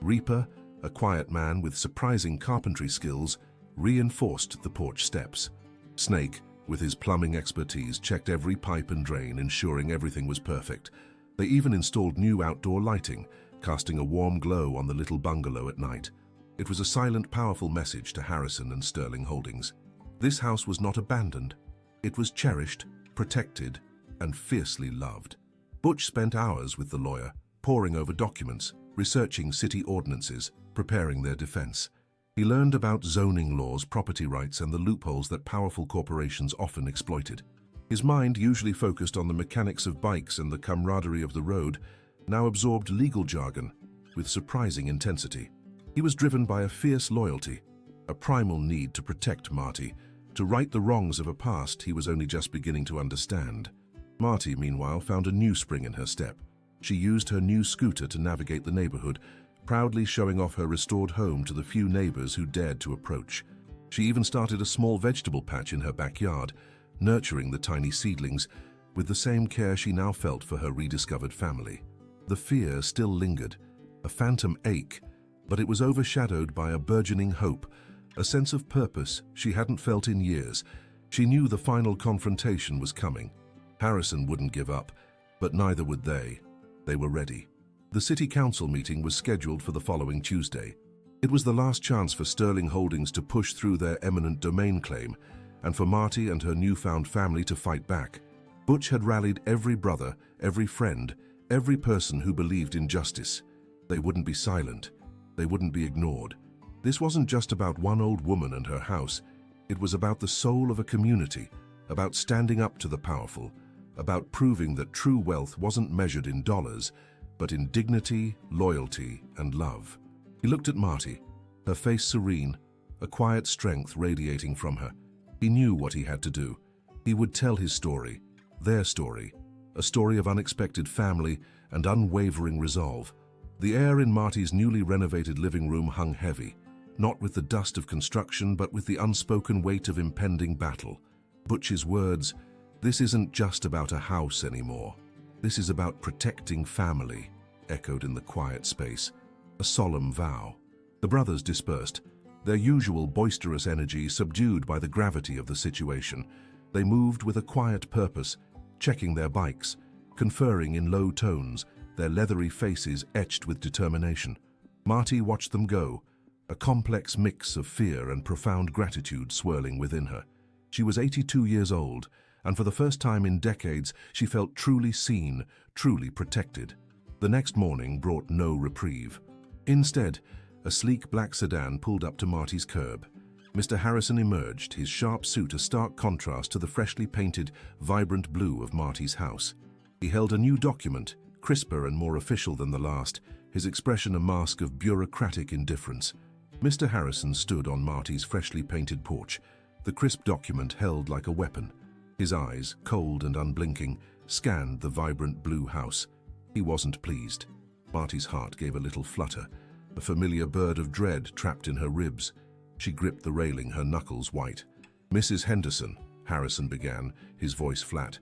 Reaper, a quiet man with surprising carpentry skills, reinforced the porch steps. Snake, with his plumbing expertise, checked every pipe and drain, ensuring everything was perfect. They even installed new outdoor lighting, casting a warm glow on the little bungalow at night. It was a silent, powerful message to Harrison and Sterling Holdings. This house was not abandoned. It was cherished, protected, and fiercely loved. Butch spent hours with the lawyer, poring over documents, researching city ordinances, preparing their defense. He learned about zoning laws, property rights, and the loopholes that powerful corporations often exploited. His mind, usually focused on the mechanics of bikes and the camaraderie of the road, now absorbed legal jargon with surprising intensity. He was driven by a fierce loyalty, a primal need to protect Marty, to right the wrongs of a past he was only just beginning to understand. Marty, meanwhile, found a new spring in her step. She used her new scooter to navigate the neighborhood, proudly showing off her restored home to the few neighbors who dared to approach. She even started a small vegetable patch in her backyard, nurturing the tiny seedlings with the same care she now felt for her rediscovered family. The fear still lingered, a phantom ache, but it was overshadowed by a burgeoning hope, a sense of purpose she hadn't felt in years. She knew the final confrontation was coming. Harrison wouldn't give up, but neither would they. They were ready. The city council meeting was scheduled for the following Tuesday. It was the last chance for Sterling Holdings to push through their eminent domain claim, and for Marty and her newfound family to fight back. Butch had rallied every brother, every friend, every person who believed in justice. They wouldn't be silent. They wouldn't be ignored. This wasn't just about one old woman and her house. It was about the soul of a community, about standing up to the powerful, about proving that true wealth wasn't measured in dollars, but in dignity, loyalty, and love. He looked at Marty, her face serene, a quiet strength radiating from her. He knew what he had to do. He would tell his story, their story, a story of unexpected family and unwavering resolve. The air in Marty's newly renovated living room hung heavy, not with the dust of construction, but with the unspoken weight of impending battle. Butch's words, "This isn't just about a house anymore. This is about protecting family," echoed in the quiet space, a solemn vow. The brothers dispersed, their usual boisterous energy subdued by the gravity of the situation. They moved with a quiet purpose, checking their bikes, conferring in low tones, their leathery faces etched with determination. Marty watched them go, a complex mix of fear and profound gratitude swirling within her. She was 82 years old, and for the first time in decades, she felt truly seen, truly protected. The next morning brought no reprieve. Instead, a sleek black sedan pulled up to Marty's curb. Mr. Harrison emerged, his sharp suit a stark contrast to the freshly painted, vibrant blue of Marty's house. He held a new document, crisper and more official than the last, his expression a mask of bureaucratic indifference. Mr. Harrison stood on Marty's freshly painted porch, the crisp document held like a weapon. His eyes, cold and unblinking, scanned the vibrant blue house. He wasn't pleased. Marty's heart gave a little flutter, a familiar bird of dread trapped in her ribs. She gripped the railing, her knuckles white. "Mrs. Henderson," Harrison began, his voice flat,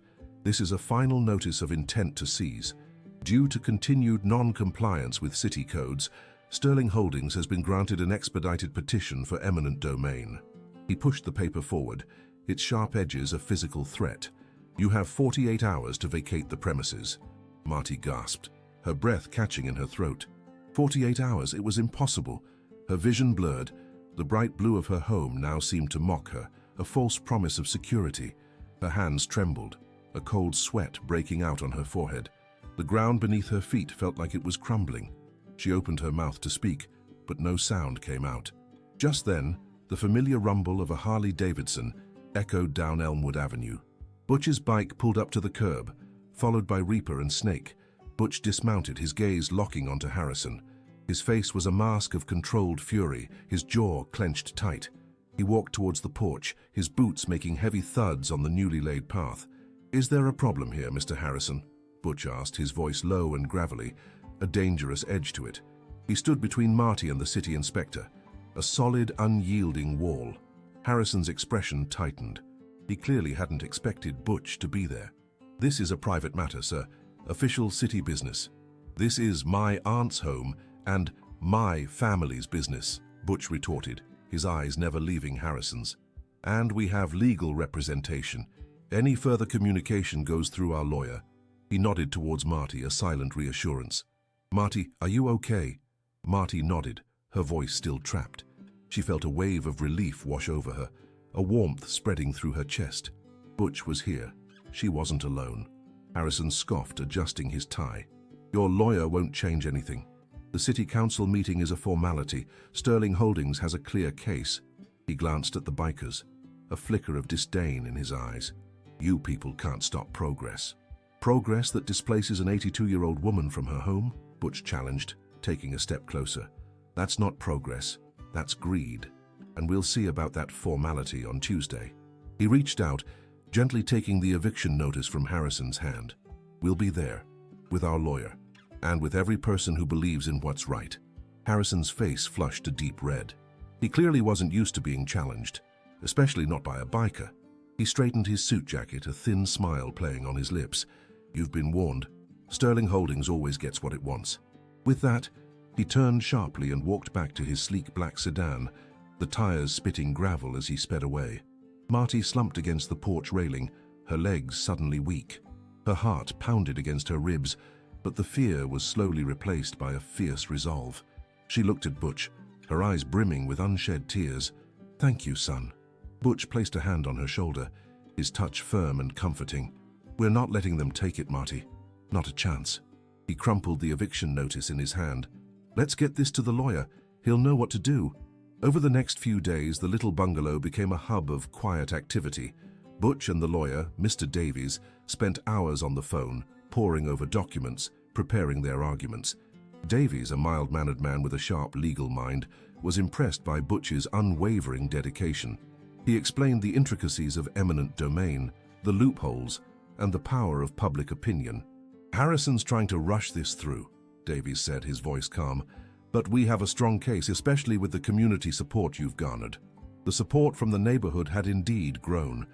This is a final notice of intent to seize. Due to continued non-compliance with city codes, Sterling Holdings has been granted an expedited petition for eminent domain. He pushed the paper forward, its sharp edges a physical threat. You have 48 hours to vacate the premises. Marty gasped, her breath catching in her throat. 48 hours, it was impossible. Her vision blurred. The bright blue of her home now seemed to mock her, a false promise of security. Her hands trembled, a cold sweat breaking out on her forehead. The ground beneath her feet felt like it was crumbling. She opened her mouth to speak, but no sound came out. Just then, the familiar rumble of a Harley-Davidson echoed down Elmwood Avenue. Butch's bike pulled up to the curb, followed by Reaper and Snake. Butch dismounted, his gaze locking onto Harrison. His face was a mask of controlled fury, his jaw clenched tight. He walked towards the porch, his boots making heavy thuds on the newly laid path. "Is there a problem here, Mr. Harrison?" Butch asked, his voice low and gravelly, a dangerous edge to it. He stood between Marty and the city inspector, a solid, unyielding wall. Harrison's expression tightened. He clearly hadn't expected Butch to be there. "This is a private matter, sir. Official city business. This is my aunt's home and my family's business," Butch retorted, his eyes never leaving Harrison's. "And we have legal representation. Any further communication goes through our lawyer." He nodded towards Marty, a silent reassurance. "Marty, are you okay?" Marty nodded, her voice still trapped. She felt a wave of relief wash over her, a warmth spreading through her chest. Butch was here. She wasn't alone. Harrison scoffed, adjusting his tie. "Your lawyer won't change anything. The city council meeting is a formality. Sterling Holdings has a clear case." He glanced at the bikers, a flicker of disdain in his eyes. "You people can't stop progress." "Progress that displaces an 82-year-old woman from her home?" Butch challenged, taking a step closer. "That's not progress. That's greed. And we'll see about that formality on Tuesday." He reached out, gently taking the eviction notice from Harrison's hand. "We'll be there, with our lawyer, and with every person who believes in what's right." Harrison's face flushed a deep red. He clearly wasn't used to being challenged, especially not by a biker. He straightened his suit jacket, a thin smile playing on his lips. "You've been warned. Sterling Holdings always gets what it wants." With that, he turned sharply and walked back to his sleek black sedan, the tires spitting gravel as he sped away. Marty slumped against the porch railing, her legs suddenly weak. Her heart pounded against her ribs, but the fear was slowly replaced by a fierce resolve. She looked at Butch, her eyes brimming with unshed tears. "Thank you, son." Butch placed a hand on her shoulder, his touch firm and comforting. "We're not letting them take it, Marty. Not a chance." He crumpled the eviction notice in his hand. "Let's get this to the lawyer. He'll know what to do." Over the next few days, the little bungalow became a hub of quiet activity. Butch and the lawyer, Mr. Davies, spent hours on the phone, poring over documents, preparing their arguments. Davies, a mild-mannered man with a sharp legal mind, was impressed by Butch's unwavering dedication. He explained the intricacies of eminent domain, the loopholes, and the power of public opinion. "Harrison's trying to rush this through," Davies said, his voice calm. "But we have a strong case, especially with the community support you've garnered." The support from the neighborhood had indeed grown.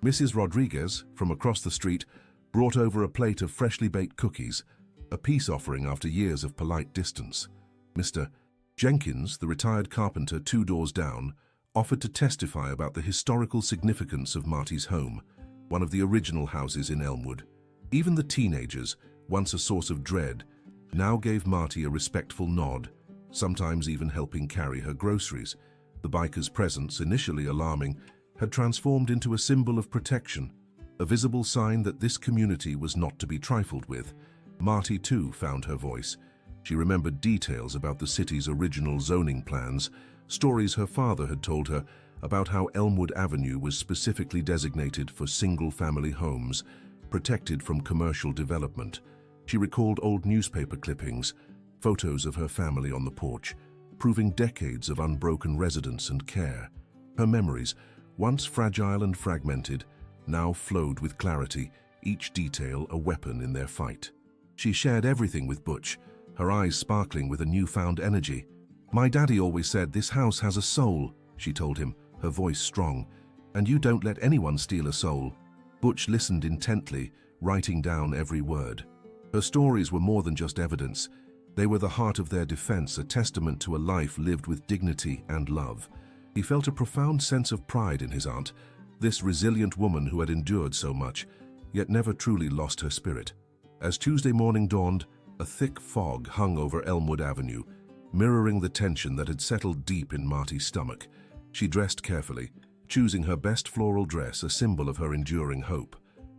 Mrs. Rodriguez, from across the street, brought over a plate of freshly baked cookies, a peace offering after years of polite distance. Mr. Jenkins, the retired carpenter 2 doors down, offered to testify about the historical significance of Marty's home, one of the original houses in Elmwood. Even the teenagers, once a source of dread, now gave Marty a respectful nod, sometimes even helping carry her groceries. The biker's presence, initially alarming, had transformed into a symbol of protection, a visible sign that this community was not to be trifled with. Marty, too, found her voice. She remembered details about the city's original zoning plans, stories her father had told her about how Elmwood Avenue was specifically designated for single-family homes, protected from commercial development. She recalled old newspaper clippings, photos of her family on the porch, proving decades of unbroken residence and care. Her memories, once fragile and fragmented, now flowed with clarity, each detail a weapon in their fight. She shared everything with Butch, her eyes sparkling with a newfound energy. "My daddy always said this house has a soul," she told him, her voice strong. "And you don't let anyone steal a soul." Butch listened intently, writing down every word. Her stories were more than just evidence. They were the heart of their defense, a testament to a life lived with dignity and love. He felt a profound sense of pride in his aunt, this resilient woman who had endured so much, yet never truly lost her spirit. As Tuesday morning dawned, a thick fog hung over Elmwood Avenue, mirroring the tension that had settled deep in Marty's stomach. She dressed carefully, choosing her best floral dress, a symbol of her enduring hope.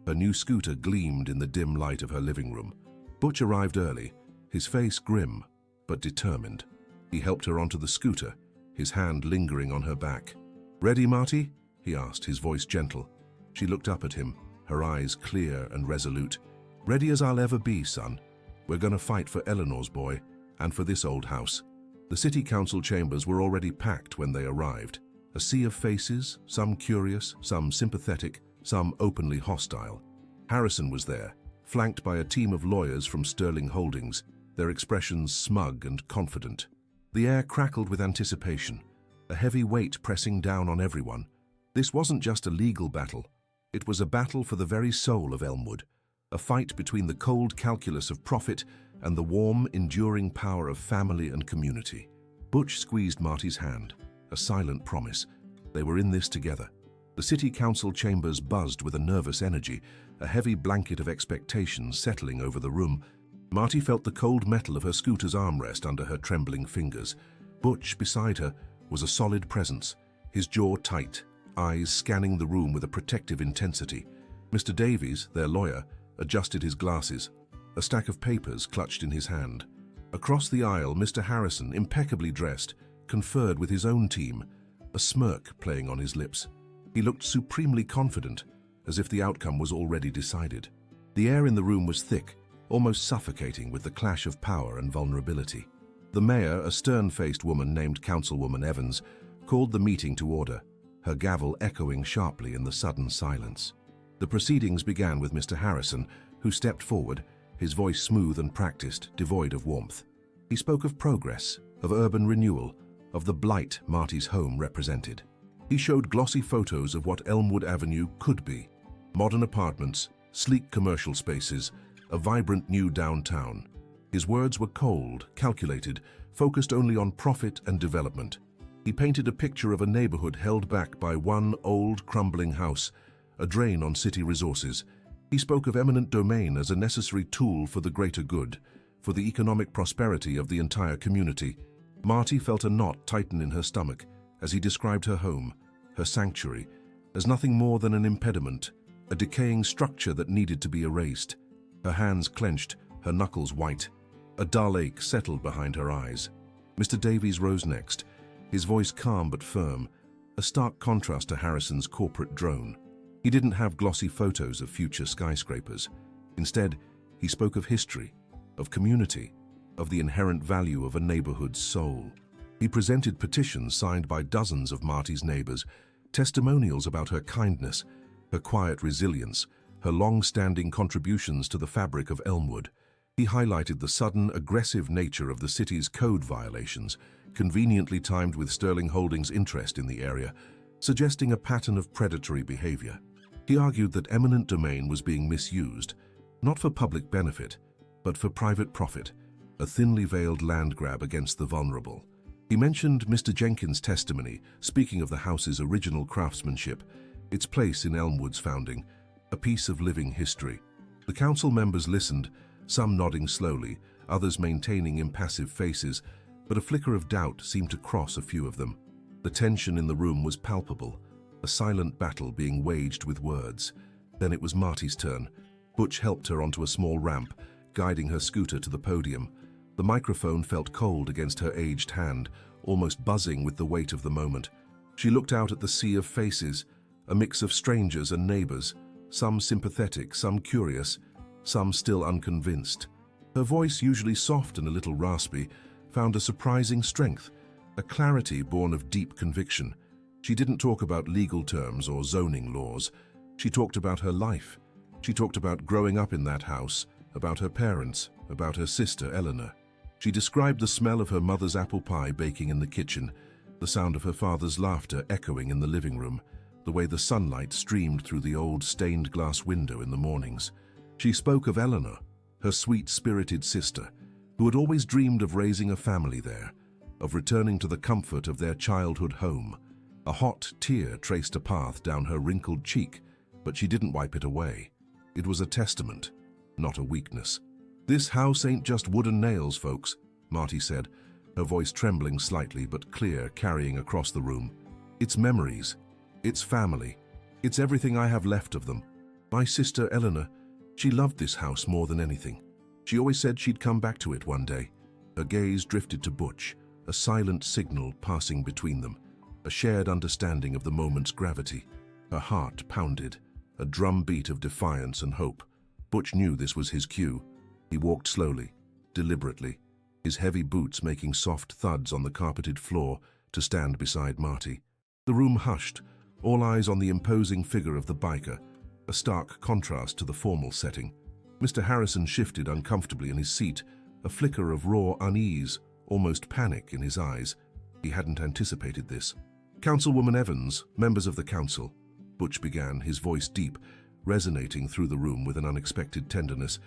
Her new scooter gleamed in the dim light of her living room. Butch arrived early, his face grim but determined. He helped her onto the scooter, his hand lingering on her back. "Ready, Marty?" he asked, his voice gentle. She looked up at him, her eyes clear and resolute. "Ready as I'll ever be, son. We're gonna fight for Eleanor's boy, and for this old house." The city council chambers were already packed when they arrived. A sea of faces, some curious, some sympathetic, some openly hostile. Harrison was there, flanked by a team of lawyers from Sterling Holdings, their expressions smug and confident. The air crackled with anticipation, a heavy weight pressing down on everyone. This wasn't just a legal battle. It was a battle for the very soul of Elmwood, a fight between the cold calculus of profit and the warm, enduring power of family and community. Butch squeezed Marty's hand, a silent promise. They were in this together. The city council chambers buzzed with a nervous energy, a heavy blanket of expectation settling over the room. Marty felt the cold metal of her scooter's armrest under her trembling fingers. Butch, beside her, was a solid presence, his jaw tight, eyes scanning the room with a protective intensity. Mr. Davies, their lawyer, adjusted his glasses, a stack of papers clutched in his hand. Across the aisle, Mr. Harrison, impeccably dressed, conferred with his own team, a smirk playing on his lips. He looked supremely confident, as if the outcome was already decided. The air in the room was thick, almost suffocating with the clash of power and vulnerability. The mayor, a stern-faced woman named Councilwoman Evans, called the meeting to order, her gavel echoing sharply in the sudden silence. The proceedings began with Mr. Harrison, who stepped forward, his voice smooth and practiced, devoid of warmth. He spoke of progress, of urban renewal, of the blight Marty's home represented. He showed glossy photos of what Elmwood Avenue could be. Modern apartments, sleek commercial spaces, a vibrant new downtown. His words were cold, calculated, focused only on profit and development. He painted a picture of a neighborhood held back by one old, crumbling house, a drain on city resources. He spoke of eminent domain as a necessary tool for the greater good, for the economic prosperity of the entire community. Marty felt a knot tighten in her stomach as he described her home, her sanctuary, as nothing more than an impediment, a decaying structure that needed to be erased. Her hands clenched, her knuckles white. A dull ache settled behind her eyes. Mr. Davies rose next, his voice calm but firm, a stark contrast to Harrison's corporate drone. He didn't have glossy photos of future skyscrapers. Instead, he spoke of history, of community, of the inherent value of a neighborhood's soul. He presented petitions signed by dozens of Marty's neighbors, testimonials about her kindness, her quiet resilience, her long-standing contributions to the fabric of Elmwood. He highlighted the sudden, aggressive nature of the city's code violations, conveniently timed with Sterling Holdings' interest in the area, suggesting a pattern of predatory behavior. He argued that eminent domain was being misused, not for public benefit, but for private profit, a thinly veiled land grab against the vulnerable. He mentioned Mr. Jenkins' testimony, speaking of the house's original craftsmanship, its place in Elmwood's founding, a piece of living history. The council members listened, some nodding slowly, others maintaining impassive faces, but a flicker of doubt seemed to cross a few of them. The tension in the room was palpable, a silent battle being waged with words. Then it was Marty's turn. Butch helped her onto a small ramp, guiding her scooter to the podium. The microphone felt cold against her aged hand, almost buzzing with the weight of the moment. She looked out at the sea of faces, a mix of strangers and neighbors, some sympathetic, some curious, some still unconvinced. Her voice, usually soft and a little raspy, found a surprising strength, a clarity born of deep conviction. She didn't talk about legal terms or zoning laws. She talked about her life. She talked about growing up in that house, about her parents, about her sister Eleanor. She described the smell of her mother's apple pie baking in the kitchen, the sound of her father's laughter echoing in the living room, the way the sunlight streamed through the old stained glass window in the mornings. She spoke of Eleanor, her sweet-spirited sister, who had always dreamed of raising a family there, of returning to the comfort of their childhood home. A hot tear traced a path down her wrinkled cheek, but she didn't wipe it away. It was a testament, not a weakness. "This house ain't just wood and nails, folks," Marty said, her voice trembling slightly but clear, carrying across the room. "It's memories. It's family. It's everything I have left of them. My sister Eleanor, she loved this house more than anything. She always said she'd come back to it one day." Her gaze drifted to Butch, a silent signal passing between them, a shared understanding of the moment's gravity. Her heart pounded, a drumbeat of defiance and hope. Butch knew this was his cue. He walked slowly, deliberately, his heavy boots making soft thuds on the carpeted floor, to stand beside Marty. The room hushed, all eyes on the imposing figure of the biker, a stark contrast to the formal setting. Mr. Harrison shifted uncomfortably in his seat, a flicker of raw unease, almost panic in his eyes. He hadn't anticipated this. "Councilwoman Evans, members of the council," Butch began, his voice deep, resonating through the room with an unexpected tenderness.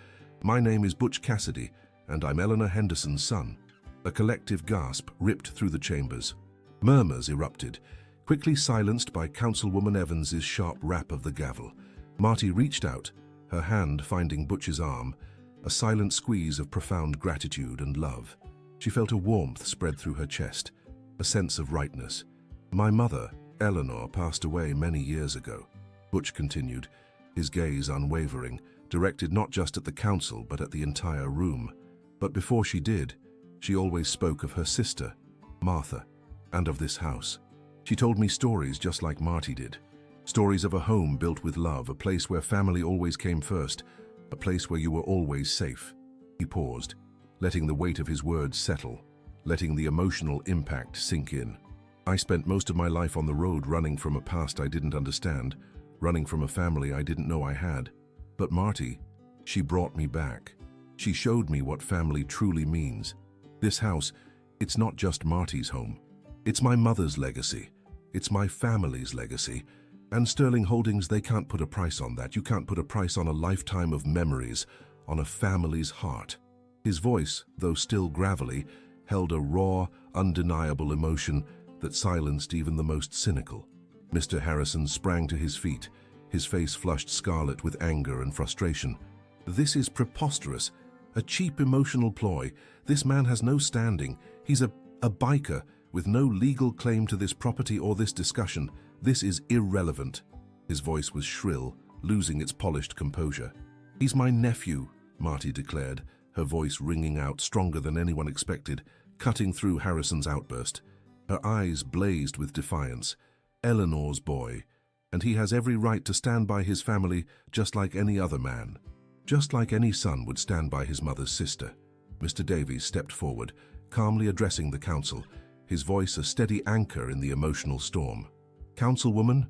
"My name is Butch Cassidy, and I'm Eleanor Henderson's son." A collective gasp ripped through the chambers. Murmurs erupted, quickly silenced by Councilwoman Evans's sharp rap of the gavel. Marty reached out, her hand finding Butch's arm, a silent squeeze of profound gratitude and love. She felt a warmth spread through her chest, a sense of rightness. "My mother, Eleanor, passed away many years ago," Butch continued, his gaze unwavering, directed not just at the council but at the entire room. "But before she did, she always spoke of her sister, Martha, and of this house. She told me stories just like Marty did. Stories of a home built with love, a place where family always came first, a place where you were always safe." He paused, letting the weight of his words settle, letting the emotional impact sink in. "I spent most of my life on the road, running from a past I didn't understand, running from a family I didn't know I had. But Marty, she brought me back. She showed me what family truly means. This house, it's not just Marty's home. It's my mother's legacy. It's my family's legacy. And Sterling Holdings, they can't put a price on that. You can't put a price on a lifetime of memories, on a family's heart." His voice, though still gravelly, held a raw, undeniable emotion that silenced even the most cynical. Mr. Harrison sprang to his feet, his face flushed scarlet with anger and frustration. "This is preposterous, a cheap emotional ploy. This man has no standing. He's a biker with no legal claim to this property or this discussion. This is irrelevant." His voice was shrill, losing its polished composure. "He's my nephew," Marty declared, her voice ringing out stronger than anyone expected, cutting through Harrison's outburst. Her eyes blazed with defiance. "Eleanor's boy, and he has every right to stand by his family just like any other man. Just like any son would stand by his mother's sister." Mr. Davies stepped forward, calmly addressing the council, his voice a steady anchor in the emotional storm. "Councilwoman,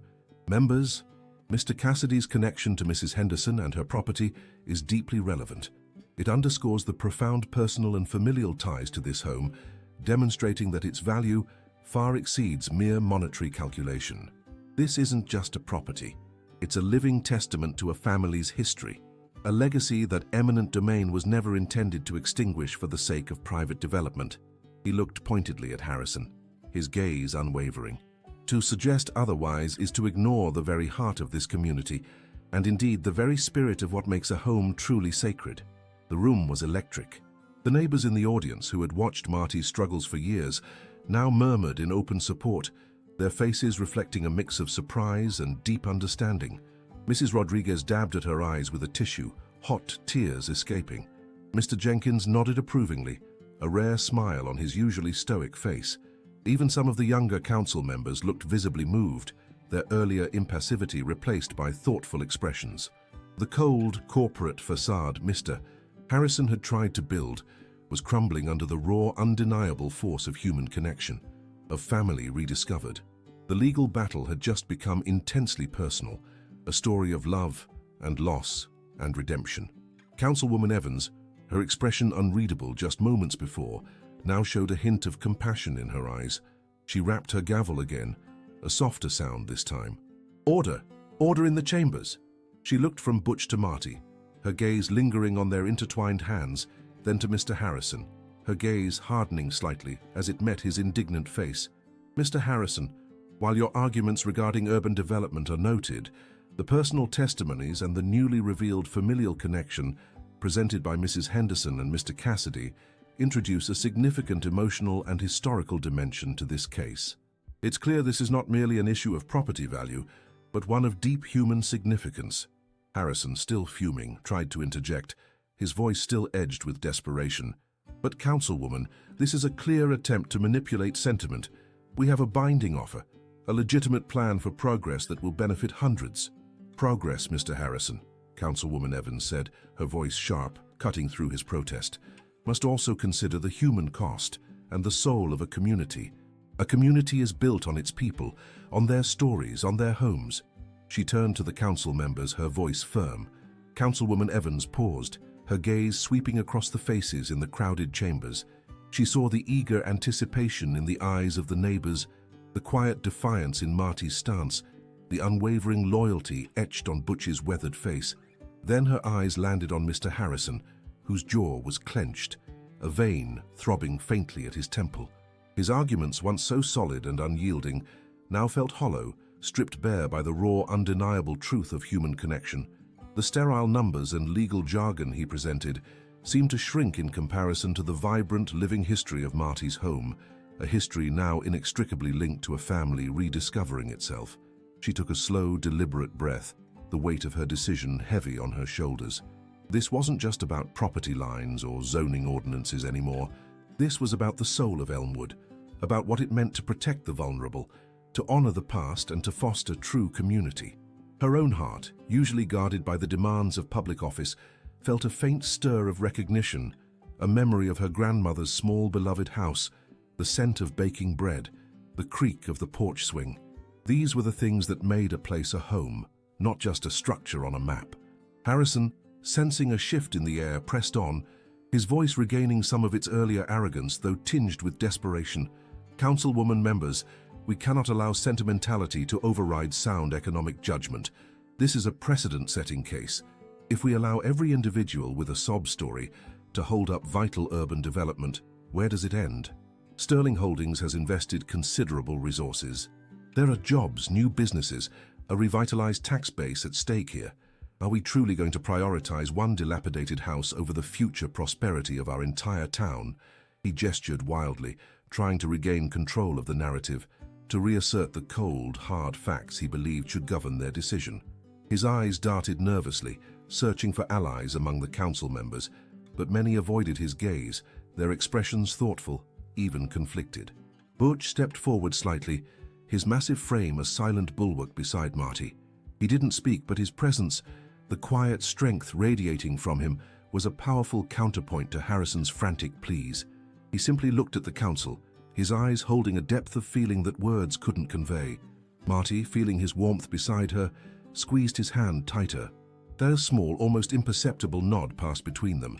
members, Mr. Cassidy's connection to Mrs. Henderson and her property is deeply relevant. It underscores the profound personal and familial ties to this home, demonstrating that its value far exceeds mere monetary calculation. This isn't just a property. It's a living testament to a family's history, a legacy that eminent domain was never intended to extinguish for the sake of private development." He looked pointedly at Harrison, his gaze unwavering. "To suggest otherwise is to ignore the very heart of this community, and indeed the very spirit of what makes a home truly sacred." The room was electric. The neighbors in the audience, who had watched Marty's struggles for years, now murmured in open support, their faces reflecting a mix of surprise and deep understanding. Mrs. Rodriguez dabbed at her eyes with a tissue, hot tears escaping. Mr. Jenkins nodded approvingly, a rare smile on his usually stoic face. Even some of the younger council members looked visibly moved, their earlier impassivity replaced by thoughtful expressions. The cold, corporate facade Mr. Harrison had tried to build was crumbling under the raw, undeniable force of human connection, of family rediscovered. The legal battle had just become intensely personal, a story of love and loss and redemption. Councilwoman Evans, her expression unreadable just moments before, now showed a hint of compassion in her eyes. She rapped her gavel again, a softer sound this time. "Order! Order in the chambers!" She looked from Butch to Marty, her gaze lingering on their intertwined hands, then to Mr. Harrison, her gaze hardening slightly as it met his indignant face. "Mr. Harrison, while your arguments regarding urban development are noted, the personal testimonies and the newly revealed familial connection presented by Mrs. Henderson and Mr. Cassidy introduce a significant emotional and historical dimension to this case. It's clear this is not merely an issue of property value, but one of deep human significance." Harrison, still fuming, tried to interject, his voice still edged with desperation. "But, Councilwoman, this is a clear attempt to manipulate sentiment. We have a binding offer, a legitimate plan for progress that will benefit hundreds." "Progress, Mr. Harrison," Councilwoman Evans said, her voice sharp, cutting through his protest, "must also consider the human cost and the soul of a community. A community is built on its people, on their stories, on their homes." She turned to the council members, her voice firm. Councilwoman Evans paused, her gaze sweeping across the faces in the crowded chambers. She saw the eager anticipation in the eyes of the neighbors, the quiet defiance in Marty's stance, the unwavering loyalty etched on Butch's weathered face. Then her eyes landed on Mr. Harrison, whose jaw was clenched, a vein throbbing faintly at his temple. His arguments, once so solid and unyielding, now felt hollow, stripped bare by the raw, undeniable truth of human connection. The sterile numbers and legal jargon he presented seemed to shrink in comparison to the vibrant, living history of Marty's home, a history now inextricably linked to a family rediscovering itself. She took a slow, deliberate breath, the weight of her decision heavy on her shoulders. This wasn't just about property lines or zoning ordinances anymore. This was about the soul of Elmwood, about what it meant to protect the vulnerable, to honor the past and to foster true community. Her own heart, usually guarded by the demands of public office, felt a faint stir of recognition, a memory of her grandmother's small beloved house, the scent of baking bread, the creak of the porch swing. These were the things that made a place a home, not just a structure on a map. Harrison, sensing a shift in the air, pressed on, his voice regaining some of its earlier arrogance, though tinged with desperation. "Councilwoman members, we cannot allow sentimentality to override sound economic judgment. This is a precedent-setting case. If we allow every individual with a sob story to hold up vital urban development, where does it end? Sterling Holdings has invested considerable resources. There are jobs, new businesses, a revitalized tax base at stake here. Are we truly going to prioritize one dilapidated house over the future prosperity of our entire town?" He gestured wildly, trying to regain control of the narrative, to reassert the cold, hard facts he believed should govern their decision. His eyes darted nervously, searching for allies among the council members, but many avoided his gaze, their expressions thoughtful, even conflicted. Butch stepped forward slightly, his massive frame a silent bulwark beside Marty. He didn't speak, but his presence, the quiet strength radiating from him, was a powerful counterpoint to Harrison's frantic pleas. He simply looked at the council, his eyes holding a depth of feeling that words couldn't convey. Marty, feeling his warmth beside her, squeezed his hand tighter. Their small, almost imperceptible nod passed between them,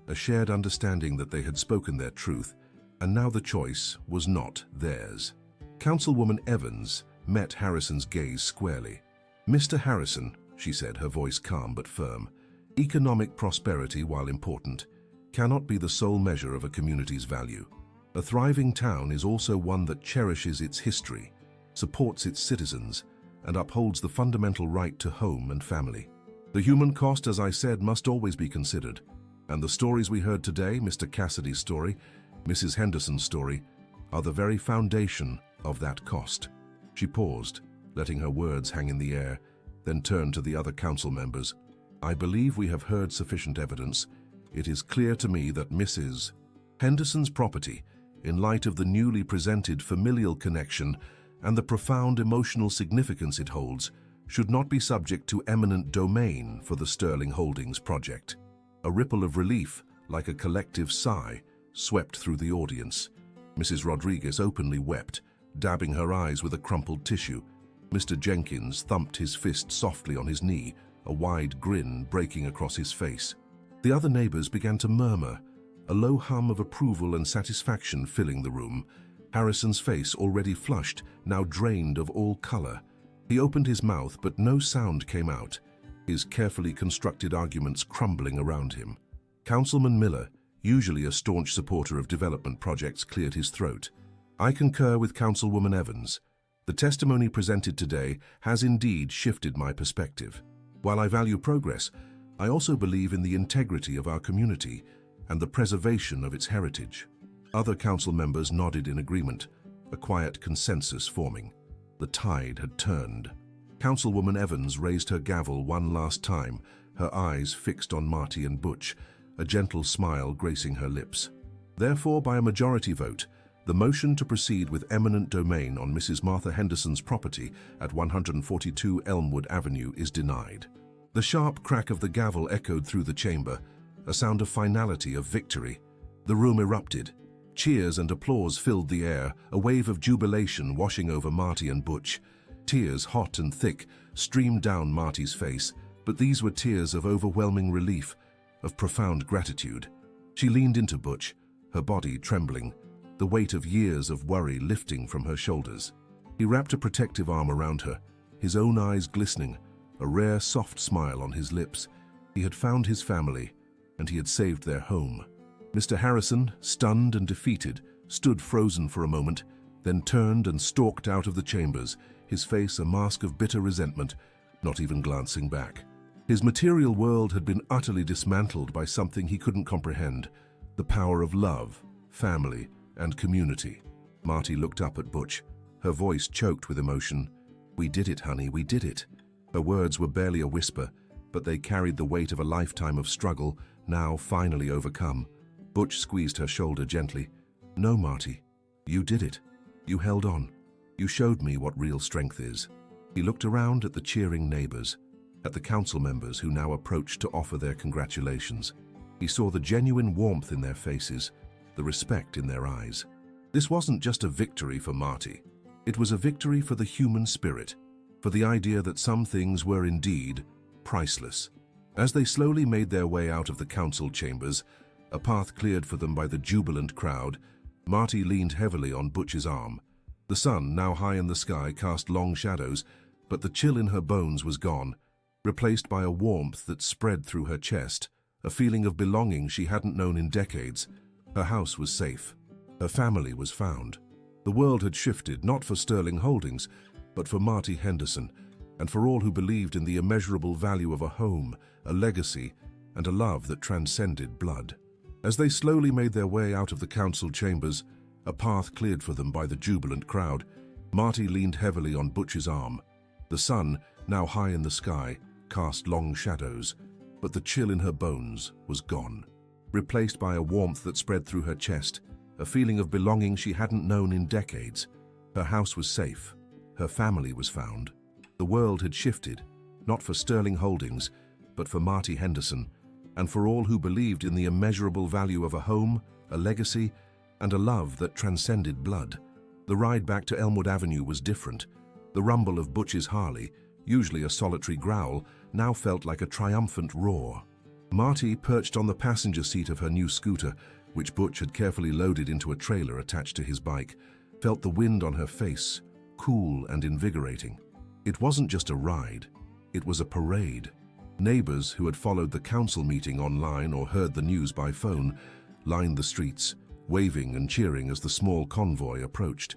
a shared understanding that they had spoken their truth, and now the choice was not theirs. Councilwoman Evans met Harrison's gaze squarely. "Mr. Harrison," she said, her voice calm but firm, "economic prosperity, while important, cannot be the sole measure of a community's value. A thriving town is also one that cherishes its history, supports its citizens, and upholds the fundamental right to home and family. The human cost, as I said, must always be considered, and the stories we heard today, Mr. Cassidy's story, Mrs. Henderson's story, are the very foundation of that cost." She paused, letting her words hang in the air, then turned to the other council members. "I believe we have heard sufficient evidence. It is clear to me that Mrs. Henderson's property, in light of the newly presented familial connection and the profound emotional significance it holds, should not be subject to eminent domain for the Sterling Holdings project." A ripple of relief, like a collective sigh, swept through the audience. Mrs. Rodriguez openly wept, dabbing her eyes with a crumpled tissue. Mr. Jenkins thumped his fist softly on his knee, a wide grin breaking across his face. The other neighbors began to murmur, a low hum of approval and satisfaction filling the room. Harrison's face, already flushed, now drained of all color. He opened his mouth, but no sound came out. his carefully constructed arguments crumbling around him. Councilman Miller, usually a staunch supporter of development projects, cleared his throat. I concur with Councilwoman Evans. The testimony presented today has indeed shifted my perspective. While I value progress, I also believe in the integrity of our community and the preservation of its heritage. Other council members nodded in agreement, a quiet consensus forming. The tide had turned. Councilwoman Evans raised her gavel one last time, her eyes fixed on Marty and Butch, a gentle smile gracing her lips. Therefore, by a majority vote, the motion to proceed with eminent domain on Mrs. Martha Henderson's property at 142 Elmwood Avenue is denied. The sharp crack of the gavel echoed through the chamber, a sound of finality, of victory. The room erupted. Cheers and applause filled the air, a wave of jubilation washing over Marty and Butch. Tears, hot and thick, streamed down Marty's face, but these were tears of overwhelming relief, of profound gratitude. She leaned into Butch, her body trembling, the weight of years of worry lifting from her shoulders. He wrapped a protective arm around her, his own eyes glistening, a rare soft smile on his lips. He had found his family, and he had saved their home. Mr. Harrison, stunned and defeated, stood frozen for a moment, then turned and stalked out of the chambers, his face a mask of bitter resentment, not even glancing back. His material world had been utterly dismantled by something he couldn't comprehend, the power of love, family, and community. Marty looked up at Butch, her voice choked with emotion. "We did it, honey, we did it." Her words were barely a whisper, but they carried the weight of a lifetime of struggle, now finally overcome. Butch squeezed her shoulder gently. "No, Marty, you did it. You held on. You showed me what real strength is." He looked around at the cheering neighbors, at the council members who now approached to offer their congratulations. He saw the genuine warmth in their faces, the respect in their eyes. This wasn't just a victory for Marty. It was a victory for the human spirit, for the idea that some things were indeed priceless. As they slowly made their way out of the council chambers, a path cleared for them by the jubilant crowd, Marty leaned heavily on Butch's arm. The sun, now high in the sky, cast long shadows, but the chill in her bones was gone, replaced by a warmth that spread through her chest, a feeling of belonging she hadn't known in decades. Her house was safe. Her family was found. The world had shifted, not for Sterling Holdings, but for Marty Henderson, and for all who believed in the immeasurable value of a home, a legacy, and a love that transcended blood. As they slowly made their way out of the council chambers, a path cleared for them by the jubilant crowd, Marty leaned heavily on Butch's arm. The sun, now high in the sky, cast long shadows, but the chill in her bones was gone, replaced by a warmth that spread through her chest, a feeling of belonging she hadn't known in decades. Her house was safe. Her family was found. The world had shifted, not for Sterling Holdings, but for Marty Henderson, and for all who believed in the immeasurable value of a home, a legacy, and a love that transcended blood. The ride back to Elmwood Avenue was different. The rumble of Butch's Harley, usually a solitary growl, now felt like a triumphant roar. Marty, perched on the passenger seat of her new scooter, which Butch had carefully loaded into a trailer attached to his bike, felt the wind on her face, cool and invigorating. It wasn't just a ride, it was a parade. Neighbors who had followed the council meeting online or heard the news by phone lined the streets, waving and cheering as the small convoy approached.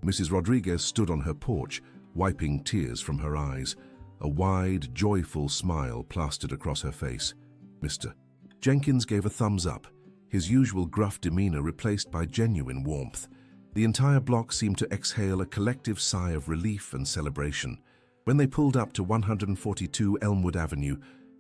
Mrs. Rodriguez stood on her porch, wiping tears from her eyes, a wide, joyful smile plastered across her face. Mr. Jenkins gave a thumbs up, his usual gruff demeanor replaced by genuine warmth. The entire block seemed to exhale a collective sigh of relief and celebration. When they pulled up to 142 Elmwood Avenue,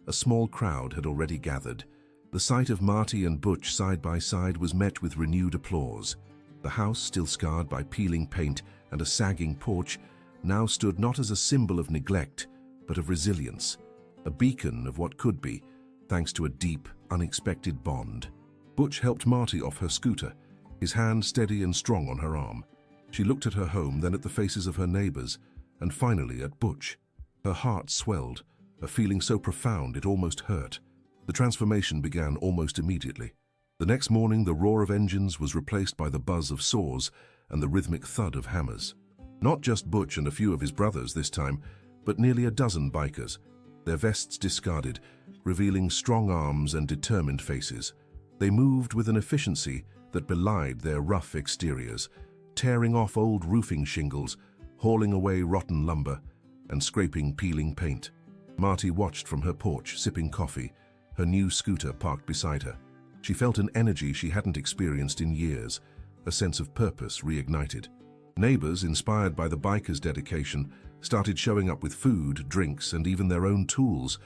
a small crowd had already gathered. The sight of Marty and Butch side by side was met with renewed applause. The house, still scarred by peeling paint and a sagging porch, now stood not as a symbol of neglect, but of resilience, a beacon of what could be, thanks to a deep, unexpected bond. Butch helped Marty off her scooter, his hand steady and strong on her arm. She looked at her home, then at the faces of her neighbors, and finally at Butch. Her heart swelled, a feeling so profound it almost hurt. The transformation began almost immediately. The next morning, the roar of engines was replaced by the buzz of saws and the rhythmic thud of hammers. Not just Butch and a few of his brothers this time, but nearly a dozen bikers. their vests discarded, revealing strong arms and determined faces. They moved with an efficiency that belied their rough exteriors, tearing off old roofing shingles, hauling away rotten lumber, and scraping peeling paint. Marty watched from her porch, sipping coffee, her new scooter parked beside her. She felt an energy she hadn't experienced in years, a sense of purpose reignited. Neighbors, inspired by the bikers' dedication, started showing up with food, drinks, and even their own tools,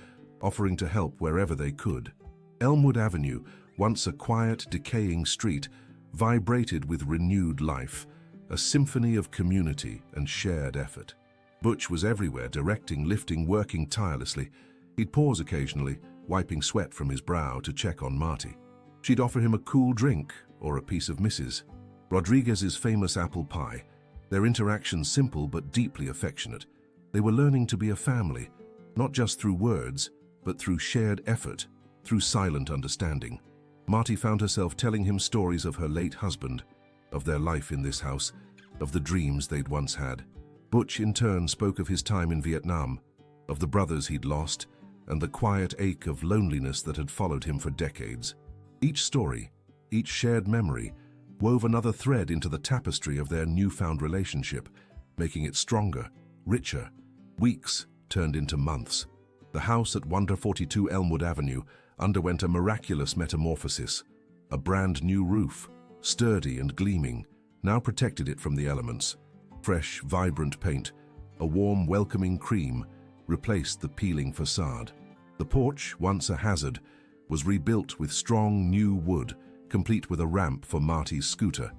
offering to help wherever they could. Elmwood Avenue, once a quiet, decaying street, vibrated with renewed life, a symphony of community and shared effort. Butch was everywhere, directing, lifting, working tirelessly. He'd pause occasionally, wiping sweat from his brow to check on Marty. She'd offer him a cool drink or a piece of Mrs. Rodriguez's famous apple pie, their interaction simple but deeply affectionate. They were learning to be a family, not just through words, but through shared effort, through silent understanding. Marty found herself telling him stories of her late husband, of their life in this house, of the dreams they'd once had. Butch, in turn, spoke of his time in Vietnam, of the brothers he'd lost, and the quiet ache of loneliness that had followed him for decades. Each story, each shared memory, wove another thread into the tapestry of their newfound relationship, making it stronger, richer. Weeks turned into months. The house at 142 Elmwood Avenue underwent a miraculous metamorphosis. A brand new roof, sturdy and gleaming, now protected it from the elements. Fresh, vibrant paint, a warm, welcoming cream, replaced the peeling facade. The porch, once a hazard, was rebuilt with strong new wood, complete with a ramp for Marty's scooter.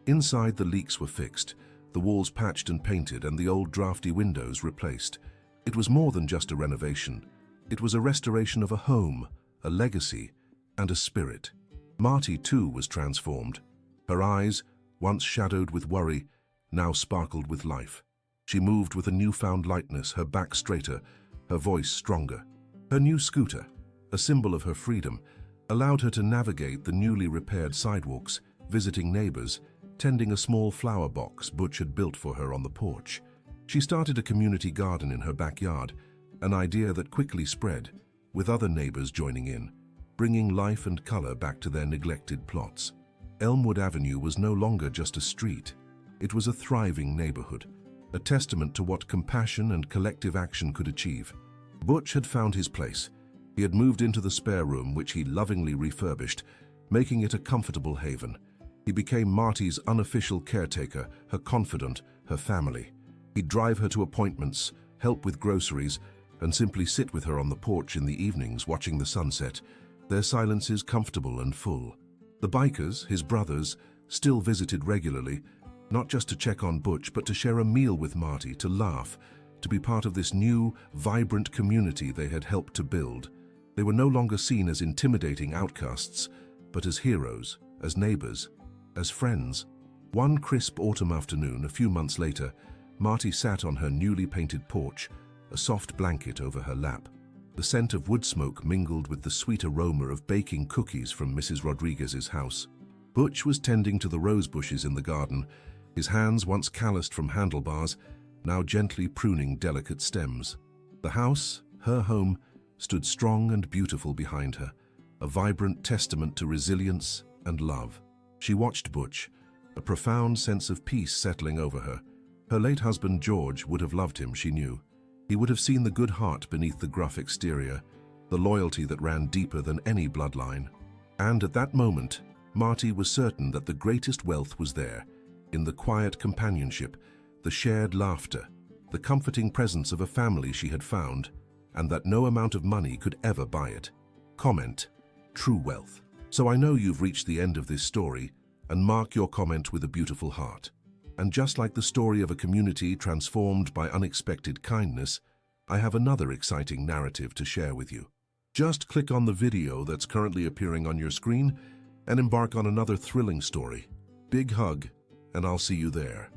Inside, the leaks were fixed, the walls patched and painted, and the old drafty windows replaced. It was more than just a renovation. It was a restoration of a home, a legacy, and a spirit. Marty, too, was transformed. Her eyes, once shadowed with worry, now sparkled with life. She moved with a newfound lightness, her back straighter, her voice stronger. Her new scooter, a symbol of her freedom, allowed her to navigate the newly repaired sidewalks, visiting neighbors, tending a small flower box Butch had built for her on the porch. She started a community garden in her backyard, an idea that quickly spread, with other neighbors joining in, bringing life and color back to their neglected plots. Elmwood Avenue was no longer just a street. It was a thriving neighborhood, a testament to what compassion and collective action could achieve. Butch had found his place. He had moved into the spare room, which he lovingly refurbished, making it a comfortable haven. He became Marty's unofficial caretaker, her confidant, her family. He'd drive her to appointments, help with groceries, and simply sit with her on the porch in the evenings watching the sunset, their silences comfortable and full. The bikers, his brothers, still visited regularly, not just to check on Butch, but to share a meal with Marty, to laugh, to be part of this new, vibrant community they had helped to build. They were no longer seen as intimidating outcasts, but as heroes, as neighbors, as friends. One crisp autumn afternoon, a few months later, Marty sat on her newly painted porch, a soft blanket over her lap. The scent of wood smoke mingled with the sweet aroma of baking cookies from Mrs. Rodriguez's house. Butch was tending to the rose bushes in the garden, his hands once calloused from handlebars, now gently pruning delicate stems. The house, her home, stood strong and beautiful behind her, a vibrant testament to resilience and love. She watched Butch, a profound sense of peace settling over her. Her late husband, George, would have loved him, she knew. He would have seen the good heart beneath the gruff exterior, the loyalty that ran deeper than any bloodline. And at that moment, Marty was certain that the greatest wealth was there, in the quiet companionship, the shared laughter, the comforting presence of a family she had found, and that no amount of money could ever buy it. Comment: true wealth. So I know you've reached the end of this story, and mark your comment with a beautiful heart. And just like the story of a community transformed by unexpected kindness, I have another exciting narrative to share with you. Just click on the video that's currently appearing on your screen and embark on another thrilling story. Big hug, and I'll see you there.